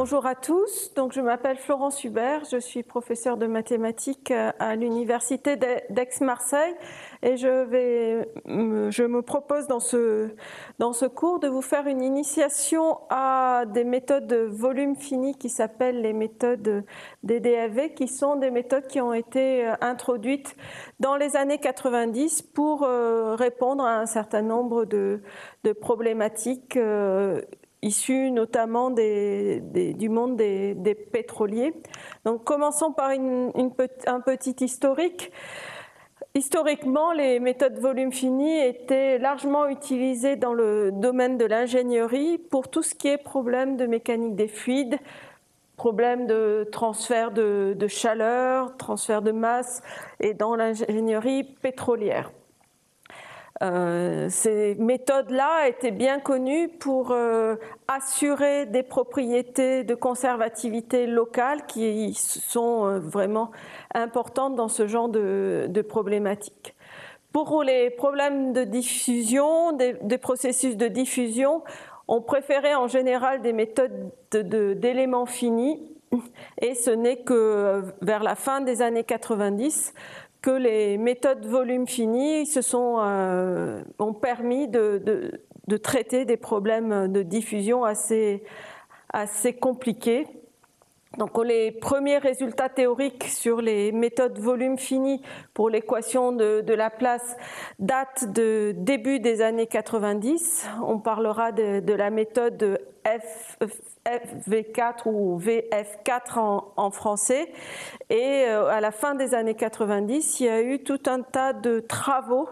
Bonjour à tous, donc je m'appelle Florence Hubert, je suis professeure de mathématiques à l'université d'Aix-Marseille et je me propose dans ce cours de vous faire une initiation à des méthodes de volume fini qui s'appellent les méthodes DDFV, qui sont des méthodes qui ont été introduites dans les années 90 pour répondre à un certain nombre de problématiques issus notamment du monde des pétroliers. Donc commençons par un petit historique. Historiquement, les méthodes volume fini étaient largement utilisées dans le domaine de l'ingénierie pour tout ce qui est problème de mécanique des fluides, problème de transfert de chaleur, transfert de masse et dans l'ingénierie pétrolière. Ces méthodes-là étaient bien connues pour assurer des propriétés de conservativité locale qui sont vraiment importantes dans ce genre de problématiques. Pour les problèmes de diffusion, des processus de diffusion, on préférait en général des méthodes d'éléments finis, et ce n'est que vers la fin des années 90 que les méthodes volume fini ont permis de traiter des problèmes de diffusion assez compliqués. Donc les premiers résultats théoriques sur les méthodes volume fini pour l'équation de Laplace datent de début des années 90. On parlera de la méthode FV4 ou VF4 en français. Et à la fin des années 90, il y a eu tout un tas de travaux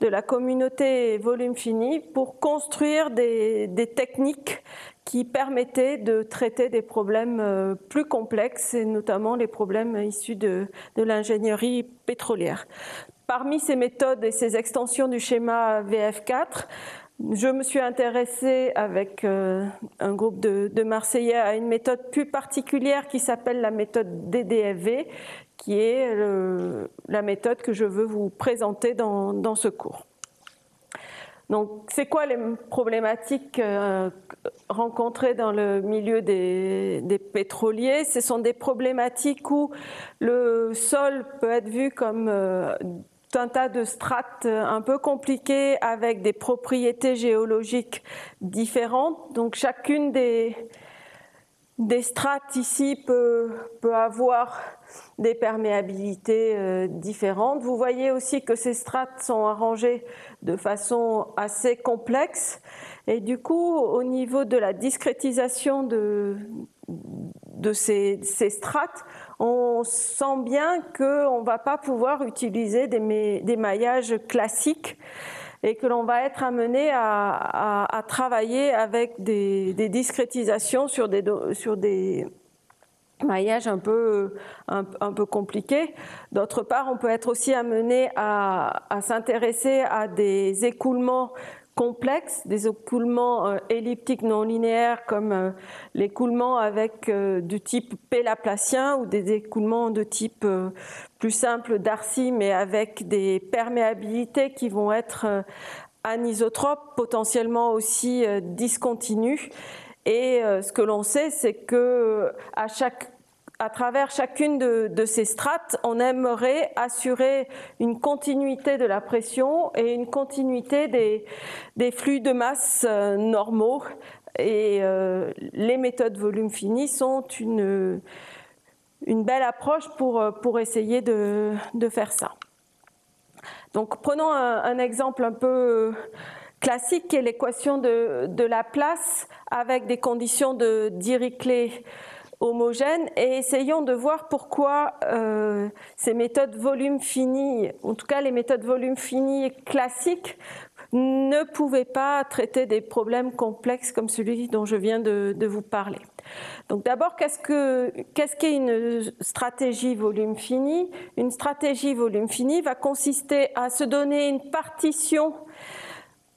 de la communauté volume fini pour construire des techniques qui permettaient de traiter des problèmes plus complexes, et notamment les problèmes issus de l'ingénierie pétrolière. Parmi ces méthodes et ces extensions du schéma VF4, je me suis intéressée avec un groupe de Marseillais à une méthode plus particulière qui s'appelle la méthode DDFV, qui est la méthode que je veux vous présenter dans ce cours. Donc, c'est quoi les problématiques rencontrées dans le milieu des pétroliers? Ce sont des problématiques où le sol peut être vu comme tout un tas de strates un peu compliquées avec des propriétés géologiques différentes. Donc, chacune des strates ici peut avoir des perméabilités différentes. Vous voyez aussi que ces strates sont arrangées de façon assez complexe et du coup au niveau de la discrétisation de ces strates, on sent bien qu'on ne va pas pouvoir utiliser des maillages classiques et que l'on va être amené à travailler avec des discrétisations sur des maillages un peu compliqués. D'autre part, on peut être aussi amené à s'intéresser à des écoulements complexes, des écoulements elliptiques non linéaires comme l'écoulement avec du type P laplacien ou des écoulements de type plus simple Darcy mais avec des perméabilités qui vont être anisotropes, potentiellement aussi discontinues. Et ce que l'on sait, c'est que à travers chacune de ces strates, on aimerait assurer une continuité de la pression et une continuité des flux de masse normaux. Et les méthodes volume fini sont une belle approche pour essayer de faire ça. Donc prenons un exemple un peu classique qui est l'équation de Laplace avec des conditions de Dirichlet homogènes et essayons de voir pourquoi ces méthodes volume fini, en tout cas les méthodes volume fini classiques, ne pouvaient pas traiter des problèmes complexes comme celui dont je viens de vous parler. Donc d'abord, qu'est-ce qu'est une stratégie volume fini? Une stratégie volume fini va consister à se donner une partition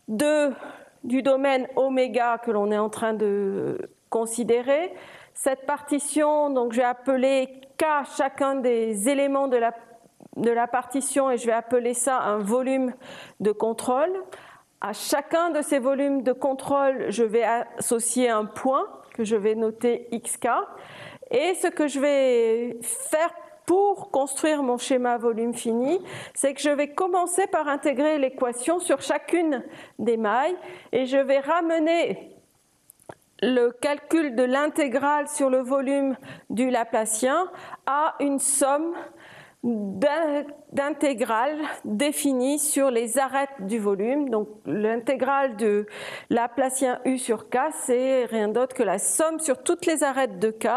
du domaine oméga que l'on est en train de considérer. Cette partition, donc je vais appeler K chacun des éléments de la partition et je vais appeler ça un volume de contrôle. À chacun de ces volumes de contrôle, je vais associer un point. que je vais noter xk. Et ce que je vais faire pour construire mon schéma volume fini, c'est que je vais commencer par intégrer l'équation sur chacune des mailles et je vais ramener le calcul de l'intégrale sur le volume du Laplacien à une somme d'intégrales définies sur les arêtes du volume. Donc l'intégrale de Laplacien U sur K, c'est rien d'autre que la somme sur toutes les arêtes de K,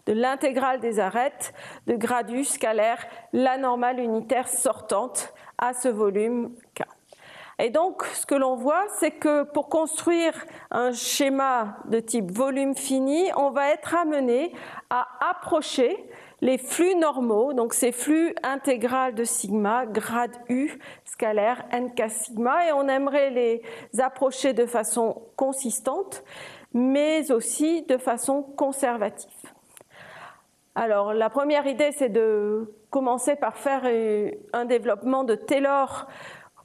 de l'intégrale des arêtes, de grade U scalaire, la normale unitaire sortante à ce volume K. Et donc, ce que l'on voit, c'est que pour construire un schéma de type volume fini, on va être amené à approcher les flux normaux, donc ces flux intégrales de sigma, grade U, scalaire, nk sigma, et on aimerait les approcher de façon consistante, mais aussi de façon conservative. Alors, la première idée, c'est de commencer par faire un développement de Taylor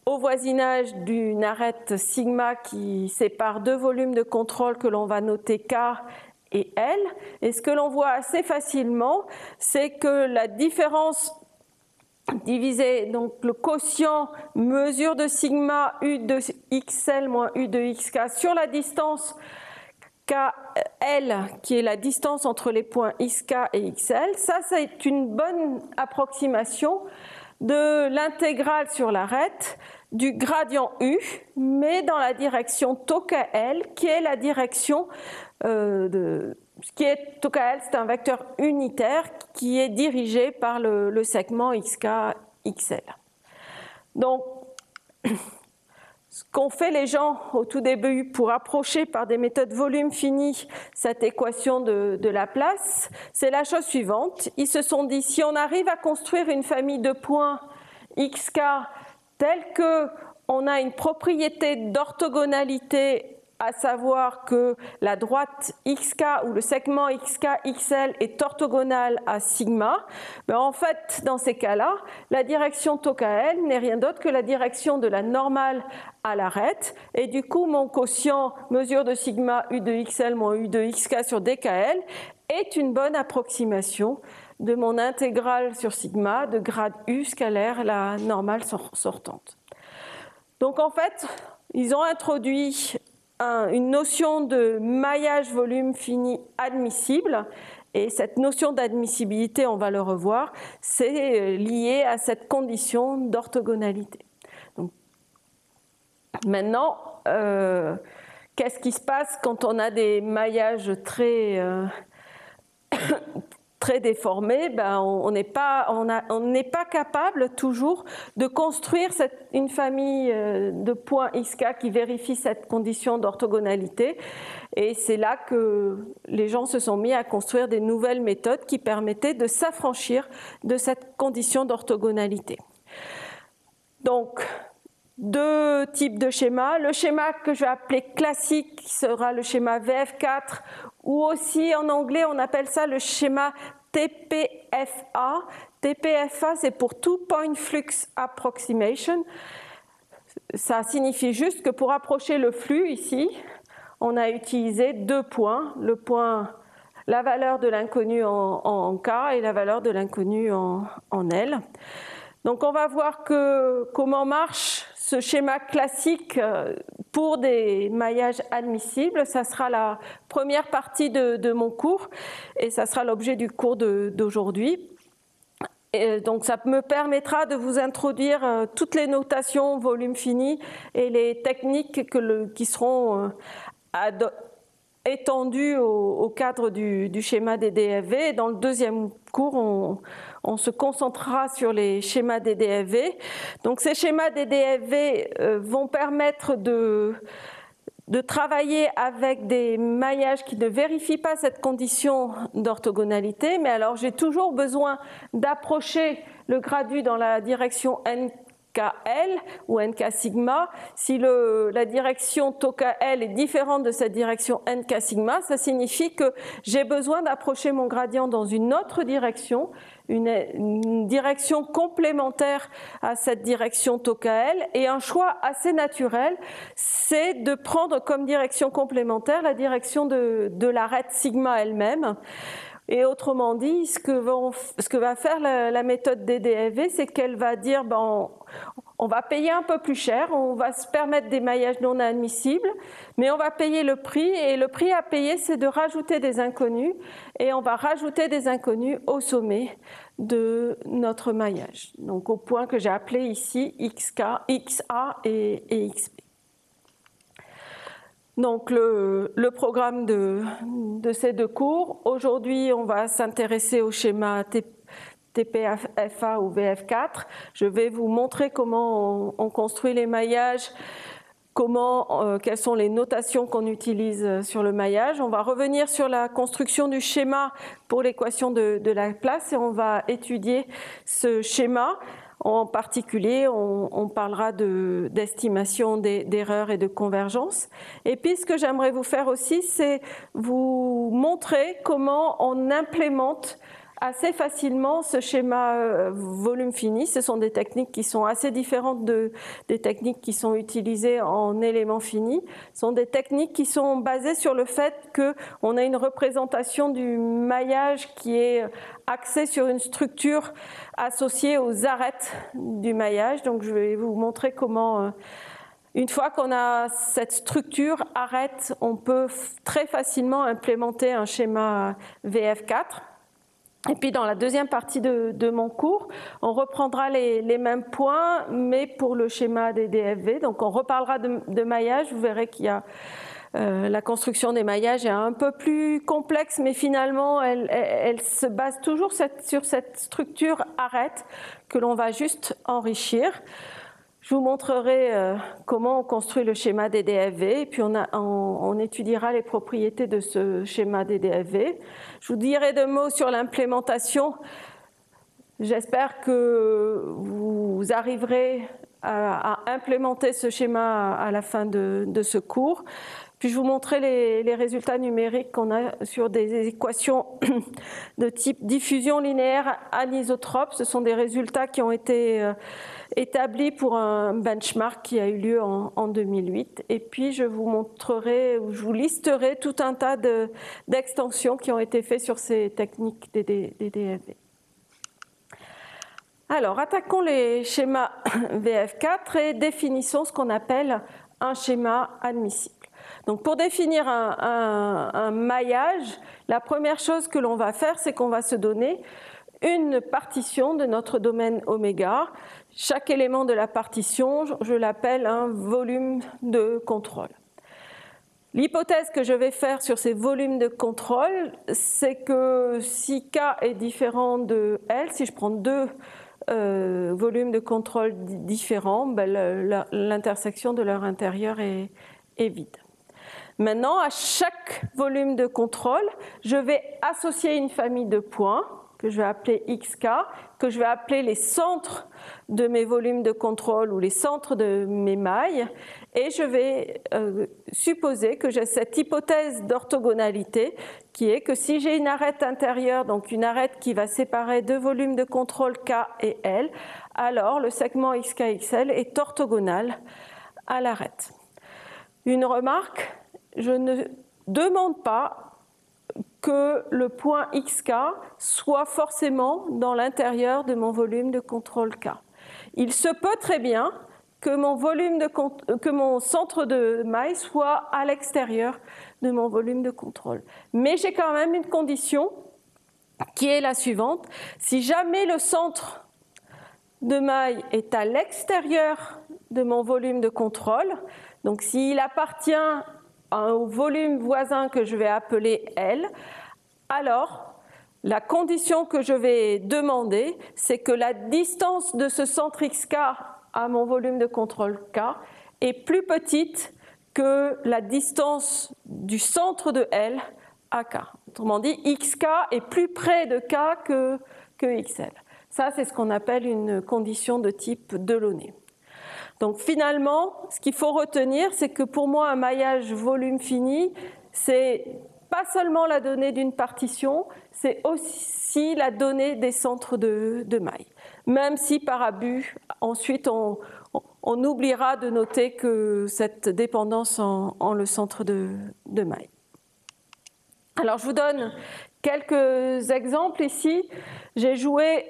au voisinage d'une arête sigma qui sépare deux volumes de contrôle que l'on va noter K et L. Et ce que l'on voit assez facilement, c'est que la différence divisée, donc le quotient mesure de sigma U de XL moins U de XK sur la distance KL, qui est la distance entre les points XK et XL, ça c'est une bonne approximation de l'intégrale sur l'arête du gradient U, mais dans la direction tau KL, qui est la direction tau KL, c'est un vecteur unitaire qui est dirigé par le segment XK, XL. Donc, ce qu'ont fait les gens au tout début pour approcher par des méthodes volume fini cette équation de Laplace, c'est la chose suivante. Ils se sont dit, si on arrive à construire une famille de points XK telle qu'on a une propriété d'orthogonalité, à savoir que la droite XK ou le segment XK, XL est orthogonal à sigma, mais en fait, dans ces cas-là, la direction tau KL n'est rien d'autre que la direction de la normale à l'arête, et du coup, mon quotient mesure de sigma U de XL moins U de XK sur DKL est une bonne approximation de mon intégrale sur sigma de grade U scalaire, la normale sortante. Donc en fait, ils ont introduit une notion de maillage volume fini admissible, et cette notion d'admissibilité, on va le revoir, c'est lié à cette condition d'orthogonalité. Donc, maintenant, qu'est-ce qui se passe quand on a des maillages très déformés? On n'est pas capable toujours de construire une famille de points XK qui vérifie cette condition d'orthogonalité. Et c'est là que les gens se sont mis à construire des nouvelles méthodes qui permettaient de s'affranchir de cette condition d'orthogonalité. Donc, deux types de schémas. Le schéma que je vais appeler classique sera le schéma VF4, ou aussi en anglais on appelle ça le schéma TPFA. TPFA, c'est pour Two Point Flux Approximation. Ça signifie juste que pour approcher le flux ici, on a utilisé deux points, la valeur de l'inconnu en K et la valeur de l'inconnu en L. Donc on va voir comment marche ce schéma classique pour des maillages admissibles. Ça sera la première partie de mon cours et ça sera l'objet du cours d'aujourd'hui. Donc ça me permettra de vous introduire toutes les notations volume fini et les techniques qui seront étendues au cadre du schéma des DFV. Dans le deuxième cours, on se concentrera sur les schémas des DFV. Donc ces schémas des DFV vont permettre de travailler avec des maillages qui ne vérifient pas cette condition d'orthogonalité, mais alors j'ai toujours besoin d'approcher le gradu dans la direction NKL ou NK sigma. Si la direction tau KL est différente de cette direction NK sigma, ça signifie que j'ai besoin d'approcher mon gradient dans une autre direction, une direction complémentaire à cette direction TOCA-L, et un choix assez naturel, c'est de prendre comme direction complémentaire la direction de l'arête sigma elle-même. Et autrement dit, ce que va faire la méthode DDFV, c'est qu'elle va dire on va payer un peu plus cher, on va se permettre des maillages non admissibles, mais on va payer le prix, et le prix à payer, c'est de rajouter des inconnus, et on va rajouter des inconnus au sommet de notre maillage. Donc au point que j'ai appelé ici XK, XA et XB. Donc le programme de ces deux cours, aujourd'hui on va s'intéresser au schéma TPFA ou VF4. Je vais vous montrer comment on construit les maillages, quelles sont les notations qu'on utilise sur le maillage. On va revenir sur la construction du schéma pour l'équation de la place, et on va étudier ce schéma. En particulier, on parlera d'estimation d'erreurs et de convergence. Et puis, ce que j'aimerais vous faire aussi, c'est vous montrer comment on implémente assez facilement ce schéma volume fini. Ce sont des techniques qui sont assez différentes des techniques qui sont utilisées en éléments finis. Ce sont des techniques qui sont basées sur le fait qu'on a une représentation du maillage qui est axée sur une structure associée aux arêtes du maillage. Donc je vais vous montrer comment, une fois qu'on a cette structure arête, on peut très facilement implémenter un schéma VF4. Et puis dans la deuxième partie de mon cours, on reprendra les mêmes points, mais pour le schéma des DFV. Donc on reparlera de maillage, vous verrez qu'il y a la construction des maillages est un peu plus complexe, mais finalement elle se base toujours sur cette structure arête que l'on va juste enrichir. Je vous montrerai comment on construit le schéma des DFV, et puis on étudiera les propriétés de ce schéma des DFV. Je vous dirai deux mots sur l'implémentation. J'espère que vous arriverez à implémenter ce schéma à la fin de ce cours. Puis je vous montrerai les résultats numériques qu'on a sur des équations de type diffusion linéaire anisotrope. Ce sont des résultats qui ont été établis pour un benchmark qui a eu lieu en 2008. Et puis je vous montrerai, ou je vous listerai tout un tas d'extensions qui ont été faites sur ces techniques des DFV. Alors, attaquons les schémas VF4 et définissons ce qu'on appelle un schéma admissible. Donc, pour définir un maillage, la première chose que l'on va faire, c'est qu'on va se donner une partition de notre domaine oméga. Chaque élément de la partition, je l'appelle un volume de contrôle. L'hypothèse que je vais faire sur ces volumes de contrôle, c'est que si K est différent de L, si je prends deux volumes de contrôle différents, l'intersection de leur intérieur est vide. Maintenant, à chaque volume de contrôle, je vais associer une famille de points que je vais appeler XK, que je vais appeler les centres de mes volumes de contrôle ou les centres de mes mailles, et je vais supposer que j'ai cette hypothèse d'orthogonalité qui est que si j'ai une arête intérieure, donc une arête qui va séparer deux volumes de contrôle K et L, alors le segment XKXL est orthogonal à l'arête. Une remarque, je ne demande pas que le point XK soit forcément dans l'intérieur de mon volume de contrôle K. Il se peut très bien que mon centre de maille soit à l'extérieur de mon volume de contrôle. Mais j'ai quand même une condition qui est la suivante. Si jamais le centre de maille est à l'extérieur de mon volume de contrôle, donc s'il appartient au volume voisin que je vais appeler L, alors la condition que je vais demander, c'est que la distance de ce centre XK à mon volume de contrôle K est plus petite que la distance du centre de L à K. Autrement dit, XK est plus près de K que XL. Ça, c'est ce qu'on appelle une condition de type Delaunay. Donc finalement, ce qu'il faut retenir, c'est que pour moi, un maillage volume fini, c'est pas seulement la donnée d'une partition, c'est aussi la donnée des centres de mailles. Même si par abus, ensuite on oubliera de noter que cette dépendance en le centre de maille. Alors je vous donne quelques exemples ici. J'ai joué,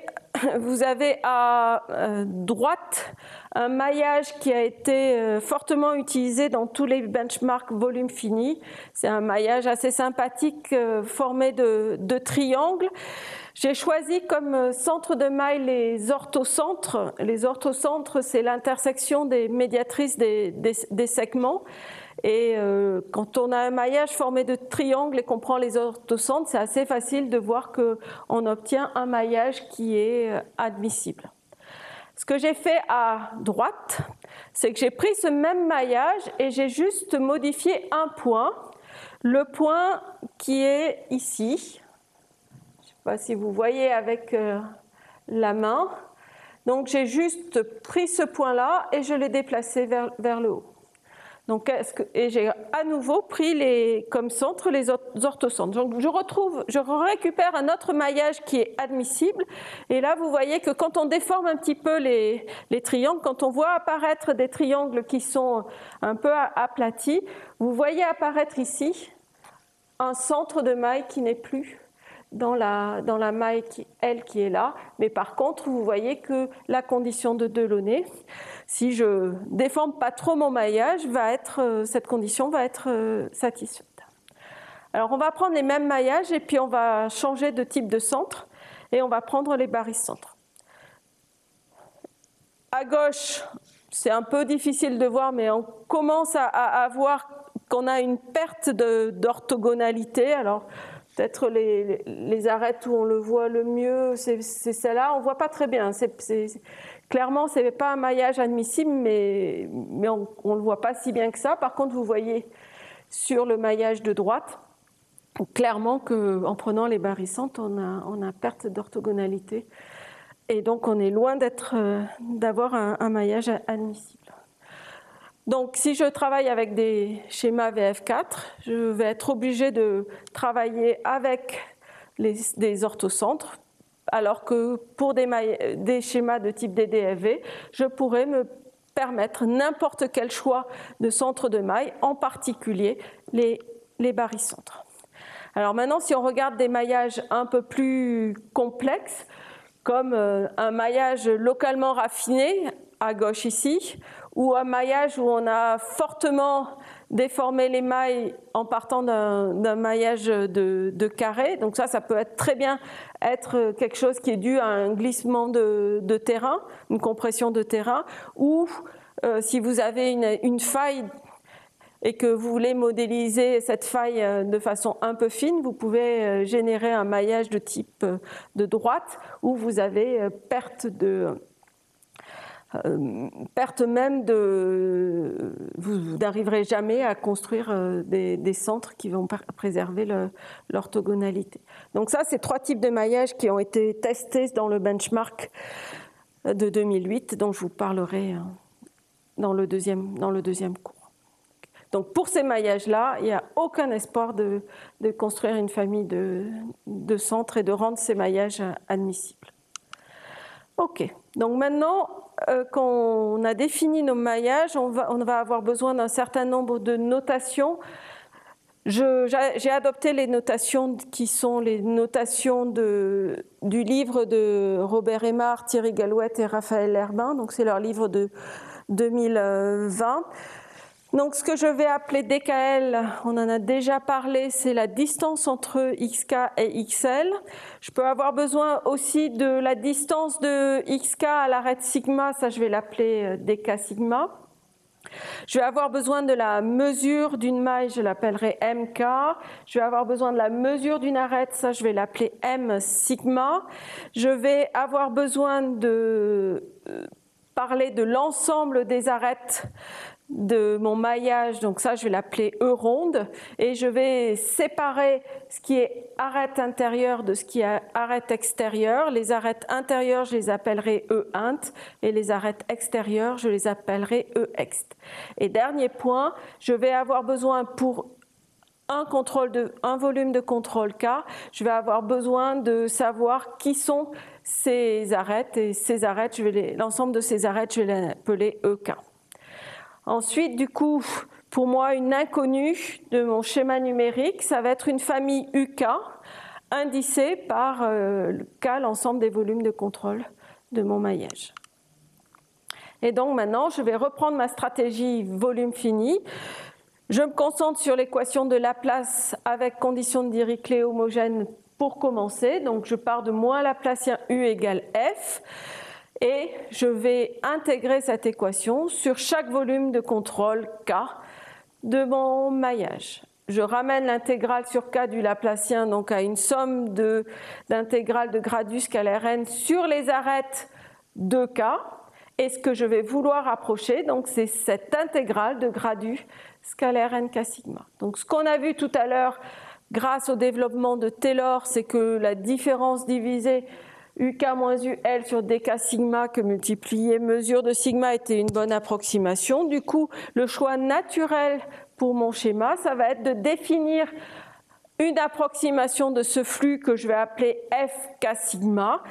vous avez à droite un maillage qui a été fortement utilisé dans tous les benchmarks volume fini. C'est un maillage assez sympathique formé de triangles. J'ai choisi comme centre de maille les orthocentres. Les orthocentres, c'est l'intersection des médiatrices des segments. Et quand on a un maillage formé de triangles et qu'on prend les orthocentres, c'est assez facile de voir qu'on obtient un maillage qui est admissible. Ce que j'ai fait à droite, c'est que j'ai pris ce même maillage et j'ai juste modifié un point, le point qui est ici. Je ne sais pas si vous voyez avec la main. Donc j'ai juste pris ce point-là et je l'ai déplacé vers le haut. Donc, et j'ai à nouveau pris comme centre les orthocentres. Donc je récupère un autre maillage qui est admissible. Et là, vous voyez que quand on déforme un petit peu les triangles, quand on voit apparaître des triangles qui sont un peu aplatis, vous voyez apparaître ici un centre de maille qui n'est plus dans la maille qui est là. Mais par contre, vous voyez que la condition de Delaunay, si je déforme pas trop mon maillage, cette condition va être satisfaite. Alors on va prendre les mêmes maillages et puis on va changer de type de centre et on va prendre les barycentres. À gauche, c'est un peu difficile de voir, mais on commence à voir qu'on a une perte d'orthogonalité. Alors peut-être les arêtes où on le voit le mieux, c'est celle-là. On ne voit pas très bien. Clairement, ce n'est pas un maillage admissible, mais on ne le voit pas si bien que ça. Par contre, vous voyez sur le maillage de droite, clairement qu'en prenant les barycentres, on a perte d'orthogonalité. Et donc, on est loin d'avoir un maillage admissible. Donc, si je travaille avec des schémas VF4, je vais être obligée de travailler avec des orthocentres, alors que pour des schémas de type DDFV, je pourrais me permettre n'importe quel choix de centre de maille, en particulier les barycentres. Alors maintenant, si on regarde des maillages un peu plus complexes, comme un maillage localement raffiné, à gauche ici, ou un maillage où on a fortement déformé les mailles en partant d'un maillage de carré. Donc ça peut très bien être quelque chose qui est dû à un glissement de terrain, une compression de terrain, ou si vous avez une faille et que vous voulez modéliser cette faille de façon un peu fine, vous pouvez générer un maillage de type de droite où vous avez perte même vous n'arriverez jamais à construire des centres qui vont préserver l'orthogonalité. Donc ça, c'est 3 types de maillages qui ont été testés dans le benchmark de 2008, dont je vous parlerai dans le deuxième cours. Donc pour ces maillages-là, il n'y a aucun espoir de construire une famille de centres et de rendre ces maillages admissibles. Ok, donc maintenant qu'on a défini nos maillages, on va avoir besoin d'un certain nombre de notations. J'ai adopté les notations qui sont les notations du livre de Robert Aymar, Thierry Galouette et Raphaël Herbin, donc c'est leur livre de 2020. Donc ce que je vais appeler DKL, on en a déjà parlé, c'est la distance entre XK et XL. Je peux avoir besoin aussi de la distance de XK à l'arête sigma, ça je vais l'appeler DK sigma. Je vais avoir besoin de la mesure d'une maille, je l'appellerai MK. Je vais avoir besoin de la mesure d'une arête, ça je vais l'appeler M sigma. Je vais avoir besoin de parler de l'ensemble des arêtes de mon maillage, donc ça je vais l'appeler E ronde, et je vais séparer ce qui est arête intérieure de ce qui est arête extérieure. Les arêtes intérieures, je les appellerai E int, et les arêtes extérieures, je les appellerai E ext. Et dernier point, je vais avoir besoin pour un volume de contrôle K, je vais avoir besoin de savoir qui sont ces arêtes, et ces arêtes, l'ensemble de ces arêtes, je vais les appeler EK. Ensuite, du coup, pour moi, une inconnue de mon schéma numérique, ça va être une famille UK indicée par K, l'ensemble des volumes de contrôle de mon maillage. Et donc maintenant, je vais reprendre ma stratégie volume fini. Je me concentre sur l'équation de Laplace avec condition de Dirichlet homogène pour commencer. Donc je pars de moins Laplacien U égale F. Et je vais intégrer cette équation sur chaque volume de contrôle K de mon maillage. Je ramène l'intégrale sur K du Laplacien donc à une somme d'intégrale de gradus scalaire n sur les arêtes de K. Et ce que je vais vouloir approcher, donc c'est cette intégrale de gradus scalaire n k sigma. Donc ce qu'on a vu tout à l'heure grâce au développement de Taylor, c'est que la différence divisée UK moins UL sur dk sigma que multiplier mesure de sigma était une bonne approximation. Du coup, le choix naturel pour mon schéma, ça va être de définir une approximation de ce flux que je vais appeler FK sigma,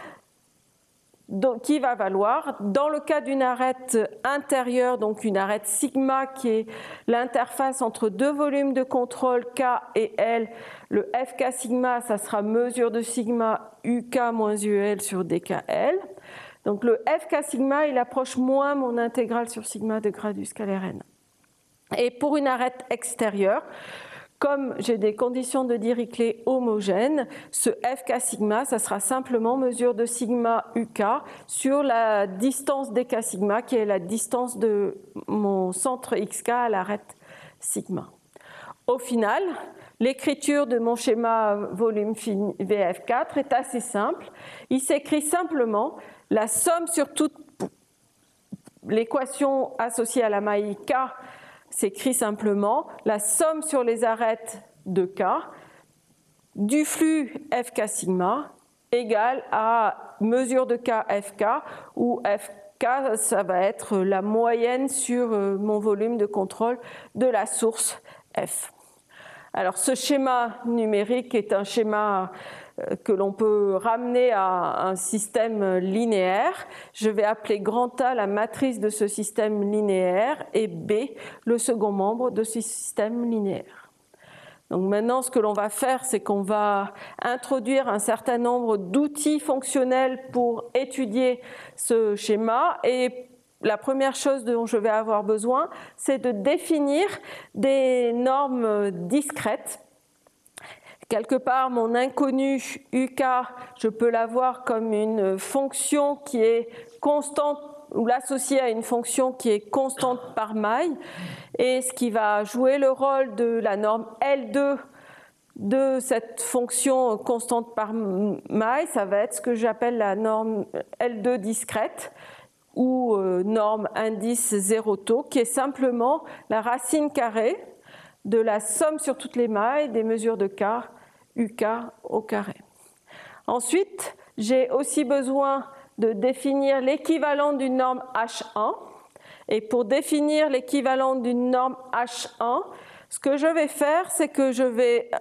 qui va valoir, dans le cas d'une arête intérieure, donc une arête sigma qui est l'interface entre deux volumes de contrôle K et L, le FK sigma, ça sera mesure de sigma UK moins UL sur DKL. Donc le FK sigma, il approche moins mon intégrale sur sigma de gradus scalaire n. Et pour une arête extérieure, comme j'ai des conditions de Dirichlet homogènes, ce FK sigma, ça sera simplement mesure de sigma UK sur la distance dk sigma, qui est la distance de mon centre XK à l'arête sigma. Au final, l'écriture de mon schéma volume fini VF4 est assez simple. Il s'écrit simplement la somme sur toute l'équation associée à la maille K s'écrit simplement la somme sur les arêtes de K du flux FK sigma égale à mesure de K FK, où FK, ça va être la moyenne sur mon volume de contrôle de la source F. Alors ce schéma numérique est un schéma que l'on peut ramener à un système linéaire. Je vais appeler grand A la matrice de ce système linéaire et B le second membre de ce système linéaire. Donc maintenant, ce que l'on va faire, c'est qu'on va introduire un certain nombre d'outils fonctionnels pour étudier ce schéma. Et la première chose dont je vais avoir besoin, c'est de définir des normes discrètes. Quelque part, mon inconnu UK, je peux l'avoir comme une fonction qui est constante ou l'associer à une fonction qui est constante par maille. Et ce qui va jouer le rôle de la norme L2 de cette fonction constante par maille, ça va être ce que j'appelle la norme L2 discrète ou norme indice zéro taux, qui est simplement la racine carrée de la somme sur toutes les mailles des mesures de K UK au carré. Ensuite, j'ai aussi besoin de définir l'équivalent d'une norme H1. Et pour définir l'équivalent d'une norme H1, ce que je vais faire, c'est que je vais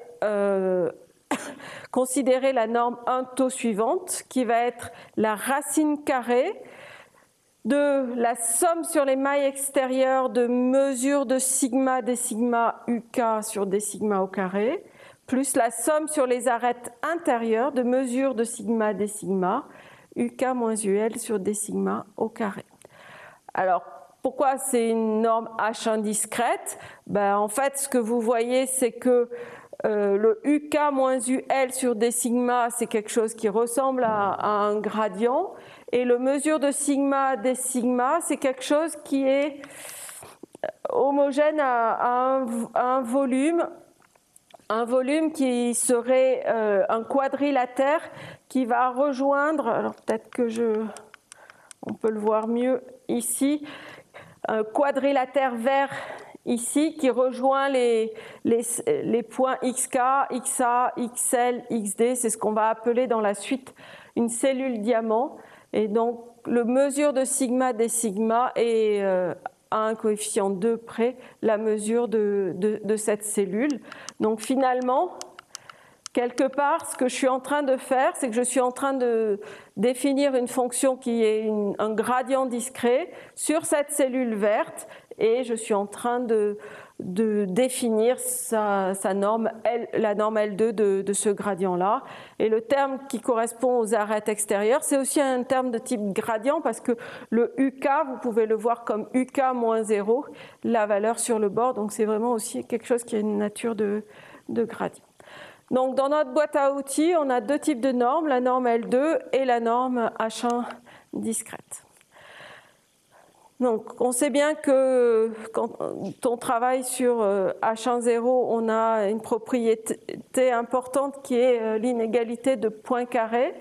considérer la norme 1 taux suivante, qui va être la racine carrée de la somme sur les mailles extérieures de mesure de sigma des sigma UK sur des sigma au carré, plus la somme sur les arêtes intérieures de mesure de sigma des sigma UK moins UL sur des sigma au carré. Alors, pourquoi c'est une norme H1 discrète? En fait, ce que vous voyez, c'est que le UK moins UL sur des sigma, c'est quelque chose qui ressemble à un gradient. Et le mesure de sigma des sigma, c'est quelque chose qui est homogène à un volume qui serait un quadrilatère qui va rejoindre, alors peut-être que on peut le voir mieux ici, un quadrilatère vert ici qui rejoint les points XK, XA, XL, XD, c'est ce qu'on va appeler dans la suite une cellule diamant. Et donc le mesure de sigma des sigma est à un coefficient 2 près la mesure de cette cellule. Donc finalement, quelque part, ce que je suis en train de faire, c'est que je suis en train de définir une fonction qui est un gradient discret sur cette cellule verte et je suis en train de définir sa norme, la norme L2 de ce gradient-là. Et le terme qui correspond aux arêtes extérieures, c'est aussi un terme de type gradient parce que le UK, vous pouvez le voir comme UK moins 0, la valeur sur le bord. Donc c'est vraiment aussi quelque chose qui a une nature de gradient. Donc dans notre boîte à outils, on a deux types de normes, la norme L2 et la norme H1 discrète. Donc on sait bien que quand on travaille sur H10, on a une propriété importante qui est l'inégalité de Poincaré,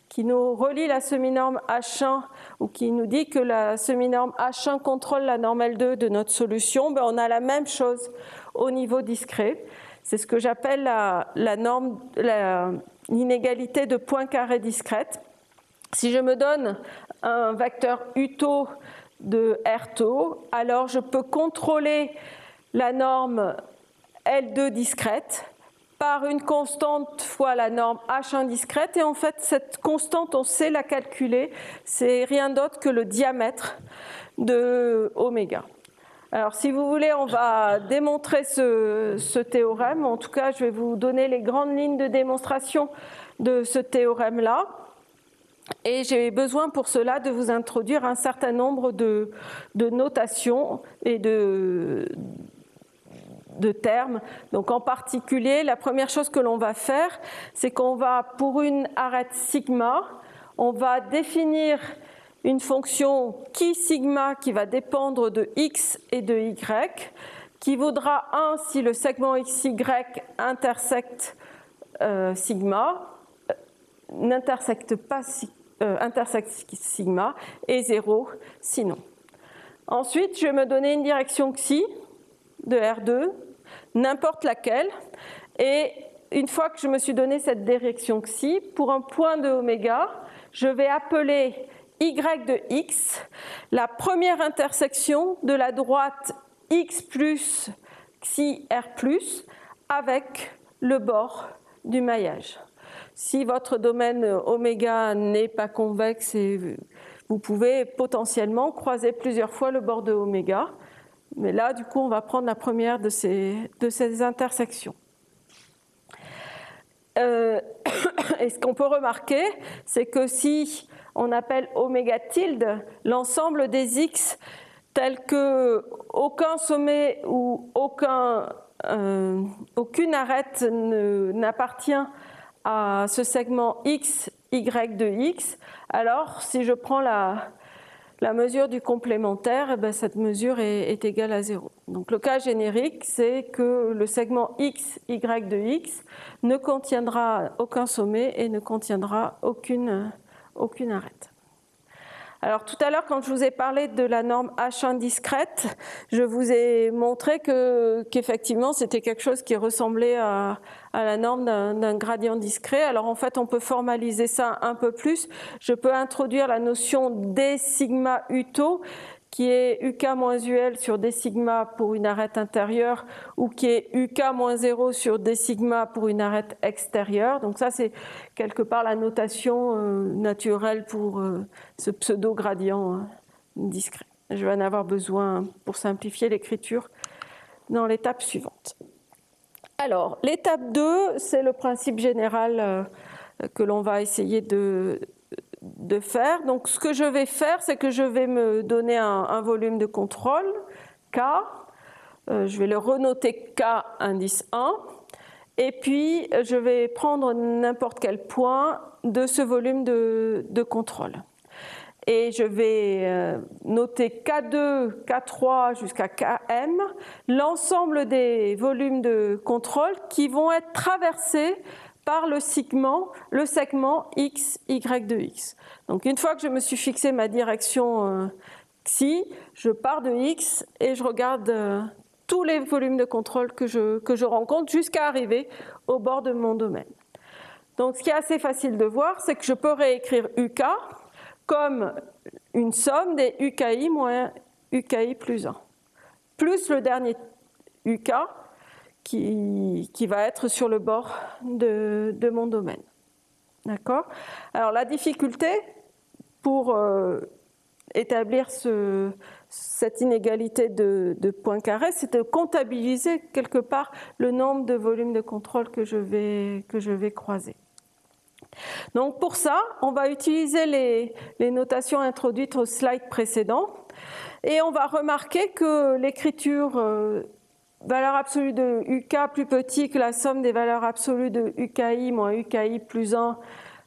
qui nous relie la semi-norme H1 ou qui nous dit que la semi-norme H1 contrôle la norme L2 de notre solution. Ben, on a la même chose au niveau discret. C'est ce que j'appelle l'inégalité de Poincaré discrète. Si je me donne un vecteur UTO de R-tau, alors je peux contrôler la norme L2 discrète par une constante fois la norme H1 discrète. Et en fait, cette constante, on sait la calculer. C'est rien d'autre que le diamètre de oméga. Alors, si vous voulez, on va démontrer ce théorème. En tout cas, je vais vous donner les grandes lignes de démonstration de ce théorème-là. Et j'ai besoin pour cela de vous introduire un certain nombre de notations et de termes. Donc, en particulier, la première chose que l'on va faire, c'est qu'on va, pour une arête sigma, on va définir une fonction qui sigma qui va dépendre de x et de y, qui vaudra 1 si le segment xy intersecte sigma, n'intersecte pas intersecte sigma, et 0 sinon. Ensuite, je vais me donner une direction xy de R2, n'importe laquelle, et une fois que je me suis donné cette direction xy, pour un point de oméga, je vais appeler y de x, la première intersection de la droite x plus xi r plus avec le bord du maillage. Si votre domaine oméga n'est pas convexe, vous pouvez potentiellement croiser plusieurs fois le bord de oméga. Mais là, du coup, on va prendre la première de ces intersections. Et ce qu'on peut remarquer, c'est que si on appelle oméga tilde l'ensemble des x tels que aucun sommet ou aucune arête n'appartient à ce segment x, y de x, alors si je prends la mesure du complémentaire, cette mesure est égale à 0. Donc le cas générique, c'est que le segment x, y de x ne contiendra aucun sommet et ne contiendra aucune arête. Alors tout à l'heure, quand je vous ai parlé de la norme H1 discrète, je vous ai montré qu'effectivement c'était quelque chose qui ressemblait à la norme d'un gradient discret. Alors en fait, on peut formaliser ça un peu plus. Je peux introduire la notion d sigma UTO, qui est UK moins UL sur d sigma pour une arête intérieure ou qui est UK moins 0 sur d sigma pour une arête extérieure. Donc ça, c'est quelque part la notation naturelle pour ce pseudo-gradient discret. Je vais en avoir besoin pour simplifier l'écriture dans l'étape suivante. Alors, l'étape 2, c'est le principe général que l'on va essayer de faire. Donc ce que je vais faire, c'est que je vais me donner un volume de contrôle, K. Je vais le renoter K indice 1. Et puis je vais prendre n'importe quel point de ce volume de contrôle. Et je vais noter K2, K3 jusqu'à Km, l'ensemble des volumes de contrôle qui vont être traversés par le segment x, y de x. Donc une fois que je me suis fixé ma direction xi, je pars de x et je regarde tous les volumes de contrôle que je rencontre jusqu'à arriver au bord de mon domaine. Donc ce qui est assez facile de voir, c'est que je peux réécrire UK comme une somme des UKI moins UKI plus 1. plus le dernier UK qui va être sur le bord de mon domaine. D'accord? Alors la difficulté pour établir cette inégalité de points carrés, c'est de comptabiliser quelque part le nombre de volumes de contrôle que je vais croiser. Donc pour ça, on va utiliser les notations introduites au slide précédent et on va remarquer que l'écriture valeur absolue de UK plus petit que la somme des valeurs absolues de UKI moins UKI plus 1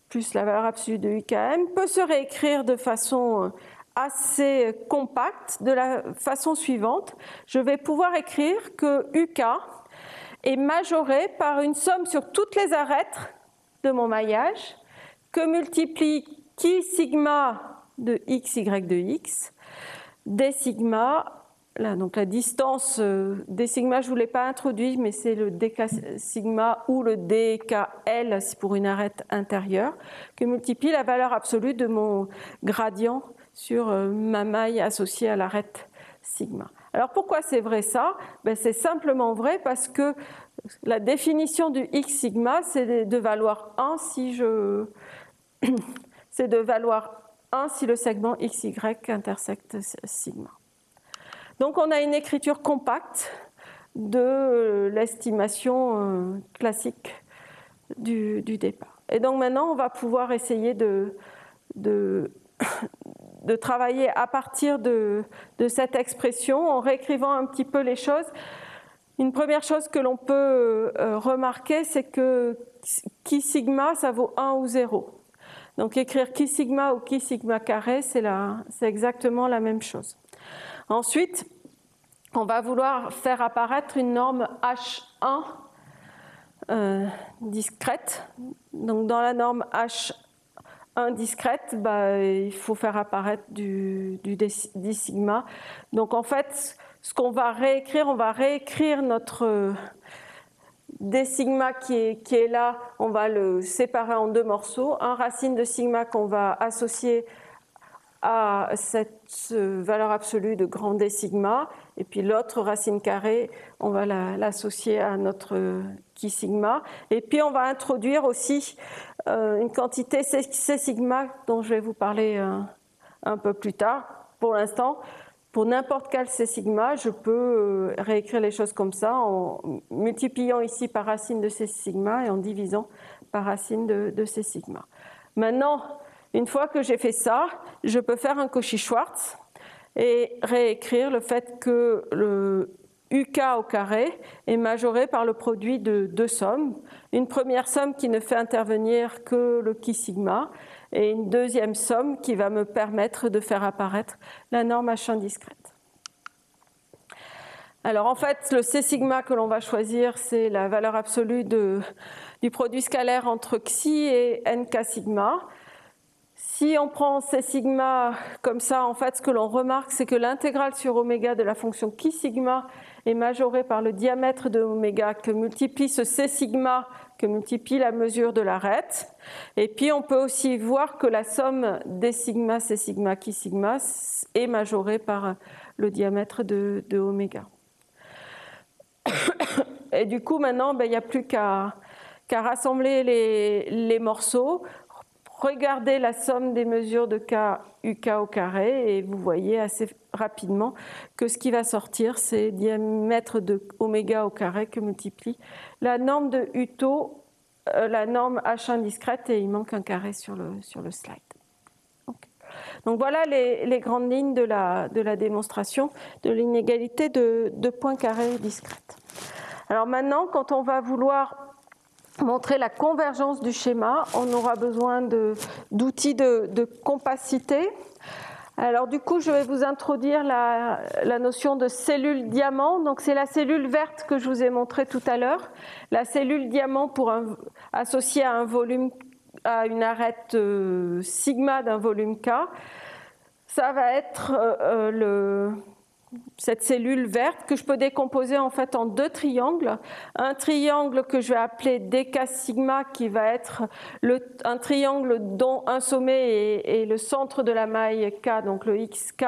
plus la valeur absolue de UKM peut se réécrire de façon assez compacte de la façon suivante. Je vais pouvoir écrire que UK est majoré par une somme sur toutes les arêtes de mon maillage que multiplie qui sigma de x, y de x, d sigma. Là, donc la distance d sigma, je ne vous l'ai pas introduit, mais c'est le dk sigma ou le dkl pour une arête intérieure, que multiplie la valeur absolue de mon gradient sur ma maille associée à l'arête sigma. Alors pourquoi c'est vrai ça? C'est simplement vrai parce que la définition du x sigma, c'est de valoir 1 si c'est de valoir 1 si le segment xy intersecte sigma. Donc on a une écriture compacte de l'estimation classique du départ. Et donc maintenant on va pouvoir essayer de travailler à partir de cette expression en réécrivant un petit peu les choses. Une première chose que l'on peut remarquer, c'est que chi sigma ça vaut 1 ou 0. Donc écrire chi sigma ou chi sigma carré, c'est exactement la même chose. Ensuite, on va vouloir faire apparaître une norme H1 discrète. Donc dans la norme H1 discrète, il faut faire apparaître du d sigma. Donc en fait, ce qu'on va réécrire, on va réécrire notre d sigma qui est là, on va le séparer en deux morceaux. Un racine de sigma qu'on va associer à cette valeur absolue de grand D sigma, et puis l'autre racine carrée, on va l'associer à notre chi sigma. Et puis on va introduire aussi une quantité C sigma dont je vais vous parler un peu plus tard. Pour l'instant, pour n'importe quel C sigma, je peux réécrire les choses comme ça en multipliant ici par racine de C sigma et en divisant par racine de C sigma. Maintenant, une fois que j'ai fait ça, je peux faire un Cauchy-Schwarz et réécrire le fait que le UK au carré est majoré par le produit de deux sommes. Une première somme qui ne fait intervenir que le chi sigma et une deuxième somme qui va me permettre de faire apparaître la norme H1 discrète. Alors en fait, le C sigma que l'on va choisir, c'est la valeur absolue du produit scalaire entre xi et nk sigma. Si on prend C sigma comme ça, en fait, ce que l'on remarque, c'est que l'intégrale sur oméga de la fonction chi sigma est majorée par le diamètre de oméga que multiplie ce C sigma, que multiplie la mesure de l'arête. Et puis on peut aussi voir que la somme D sigma, C sigma, chi sigma est majorée par le diamètre de oméga. Et du coup, maintenant, il n'y a plus qu'à rassembler les morceaux. Regardez la somme des mesures de K, UK au carré et vous voyez assez rapidement que ce qui va sortir, c'est diamètre de oméga au carré que multiplie la norme de Uto, la norme H1 discrète, et il manque un carré sur le slide. Okay. Donc voilà les grandes lignes de la démonstration de l'inégalité de points carrés discrètes. Alors maintenant, quand on va vouloir montrer la convergence du schéma, on aura besoin d'outils de compacité. Alors du coup, je vais vous introduire la notion de cellule diamant. Donc c'est la cellule verte que je vous ai montrée tout à l'heure. La cellule diamant associée à un volume, à une arête sigma d'un volume K. Ça va être cette cellule verte que je peux décomposer en fait en deux triangles. Un triangle que je vais appeler dk sigma qui va être un triangle dont un sommet est le centre de la maille K, donc le xk,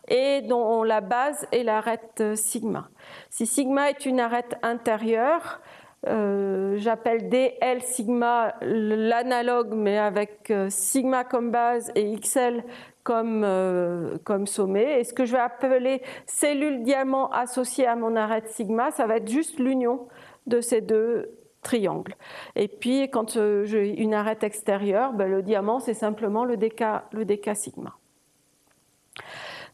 et dont la base est l'arête sigma. Si sigma est une arête intérieure, j'appelle dl sigma l'analogue mais avec sigma comme base et xl comme sommet. Et ce que je vais appeler cellule diamant associée à mon arête sigma, ça va être juste l'union de ces deux triangles. Et puis quand j'ai une arête extérieure, le diamant c'est simplement le dk sigma.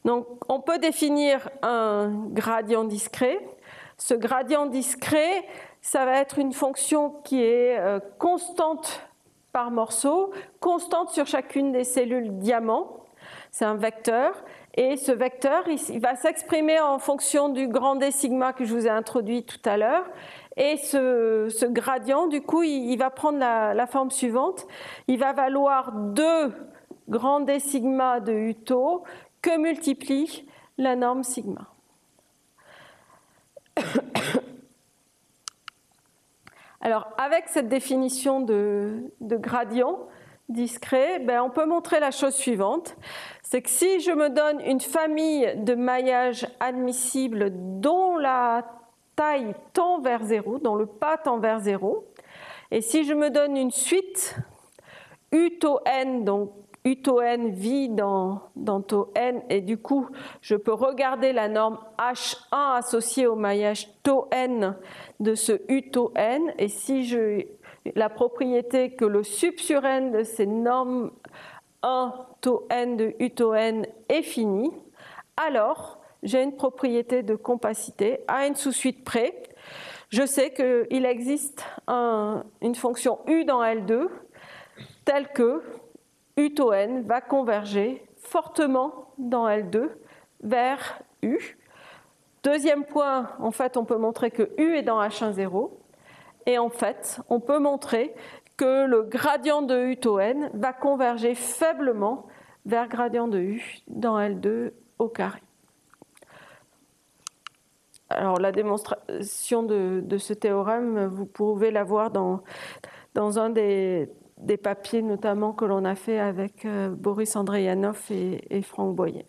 Donc on peut définir un gradient discret. Ce gradient discret, ça va être une fonction qui est constante par morceau, constante sur chacune des cellules diamant. C'est un vecteur, et ce vecteur il va s'exprimer en fonction du grand D sigma que je vous ai introduit tout à l'heure. Et ce gradient, du coup, il va prendre la forme suivante. Il va valoir 2 grand D sigma de Uto que multiplie la norme sigma. Alors, avec cette définition de gradient discret, on peut montrer la chose suivante. C'est que si je me donne une famille de maillages admissibles dont la taille tend vers 0, dont le pas tend vers 0, et si je me donne une suite U tau n, donc U tau n vit dans tau n, et du coup je peux regarder la norme H1 associée au maillage tau n de ce U tau n, et si la propriété que le sub sur n de ces normes 1 tau n de U tau n est fini, alors j'ai une propriété de compacité à une sous-suite près. Je sais qu'il existe une fonction U dans L2 telle que U tau n va converger fortement dans L2 vers U. Deuxième point, en fait, on peut montrer que U est dans H1, 0. Et en fait, on peut montrer que le gradient de U tau n va converger faiblement vers gradient de U dans L2 au carré. Alors la démonstration de ce théorème, vous pouvez la voir dans un des papiers notamment que l'on a fait avec Boris Andreyanov et Franck Boyer.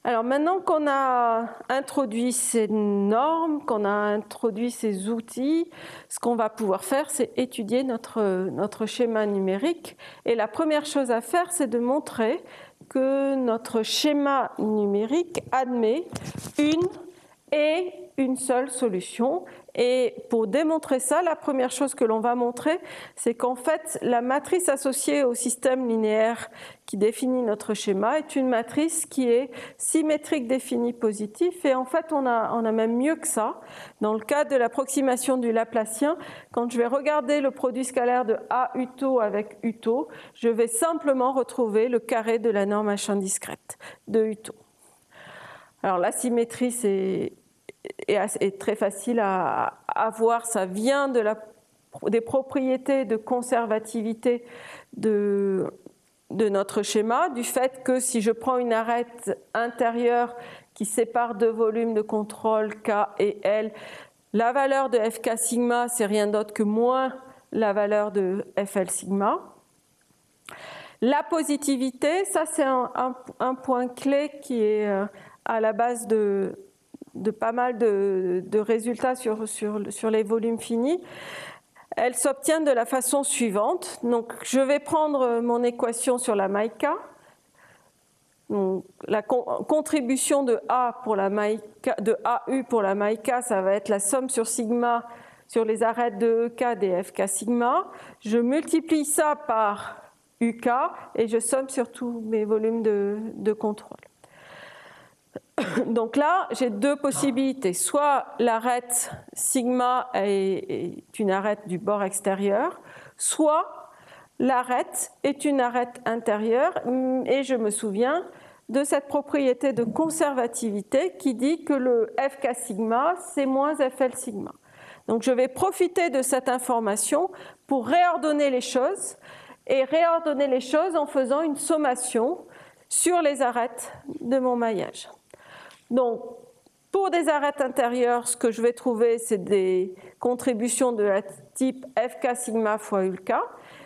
Alors maintenant qu'on a introduit ces normes, qu'on a introduit ces outils, ce qu'on va pouvoir faire, c'est étudier notre schéma numérique. Et la première chose à faire, c'est de montrer que notre schéma numérique admet une seule solution. Et pour démontrer ça, la première chose que l'on va montrer, c'est qu'en fait, la matrice associée au système linéaire qui définit notre schéma est une matrice qui est symétrique définie positif. Et en fait, on a même mieux que ça. Dans le cadre de l'approximation du Laplacien, quand je vais regarder le produit scalaire de A Uto avec Uto, je vais simplement retrouver le carré de la norme H1 discrète de Uto. Alors la symétrie, est très facile à voir, ça vient des propriétés de conservativité de notre schéma, du fait que si je prends une arête intérieure qui sépare deux volumes de contrôle K et L, la valeur de Fk sigma, c'est rien d'autre que moins la valeur de Fl sigma. La positivité, ça c'est un point clé qui est à la base de pas mal de résultats sur les volumes finis. Elle s'obtient de la façon suivante. Donc, je vais prendre mon équation sur la maille K. Donc, la contribution de A pour la maille K, de AU pour la maille K, ça va être la somme sur sigma sur les arêtes de EK des Fk sigma. Je multiplie ça par UK et je somme sur tous mes volumes de contrôle. Donc là, j'ai deux possibilités. Soit l'arête sigma est une arête du bord extérieur, soit l'arête est une arête intérieure. Et je me souviens de cette propriété de conservativité qui dit que le Fk sigma, c'est moins Fl sigma. Donc je vais profiter de cette information pour réordonner les choses, et réordonner les choses en faisant une sommation sur les arêtes de mon maillage. Donc, pour des arêtes intérieures, ce que je vais trouver, c'est des contributions de la type FK sigma fois ULK.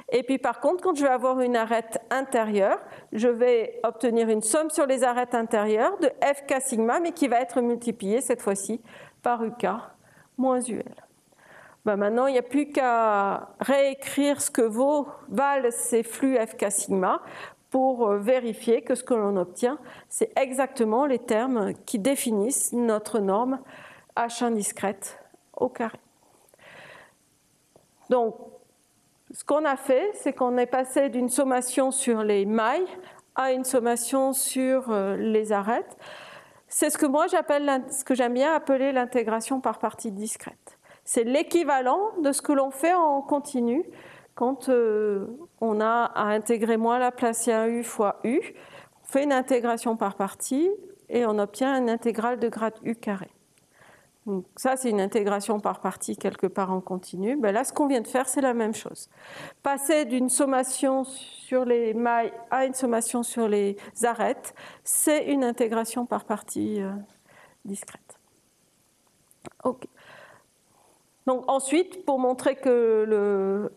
Et puis par contre, quand je vais avoir une arête intérieure, je vais obtenir une somme sur les arêtes intérieures de FK sigma, mais qui va être multipliée cette fois-ci par UK moins UL. Ben maintenant, il n'y a plus qu'à réécrire ce que valent ces flux FK sigma pour vérifier que ce que l'on obtient, c'est exactement les termes qui définissent notre norme H1 discrète au carré. Donc, ce qu'on a fait, c'est qu'on est passé d'une sommation sur les mailles à une sommation sur les arêtes. C'est ce que moi ce que j'aime bien appeler l'intégration par partie discrète. C'est l'équivalent de ce que l'on fait en continu quand on a à intégrer moins Laplacien U fois U. On fait une intégration par partie et on obtient une intégrale de grade U carré. Donc ça, c'est une intégration par partie quelque part en continu. Ben là, ce qu'on vient de faire, c'est la même chose. Passer d'une sommation sur les mailles à une sommation sur les arêtes, c'est une intégration par partie discrète. Ok. Donc ensuite, pour montrer que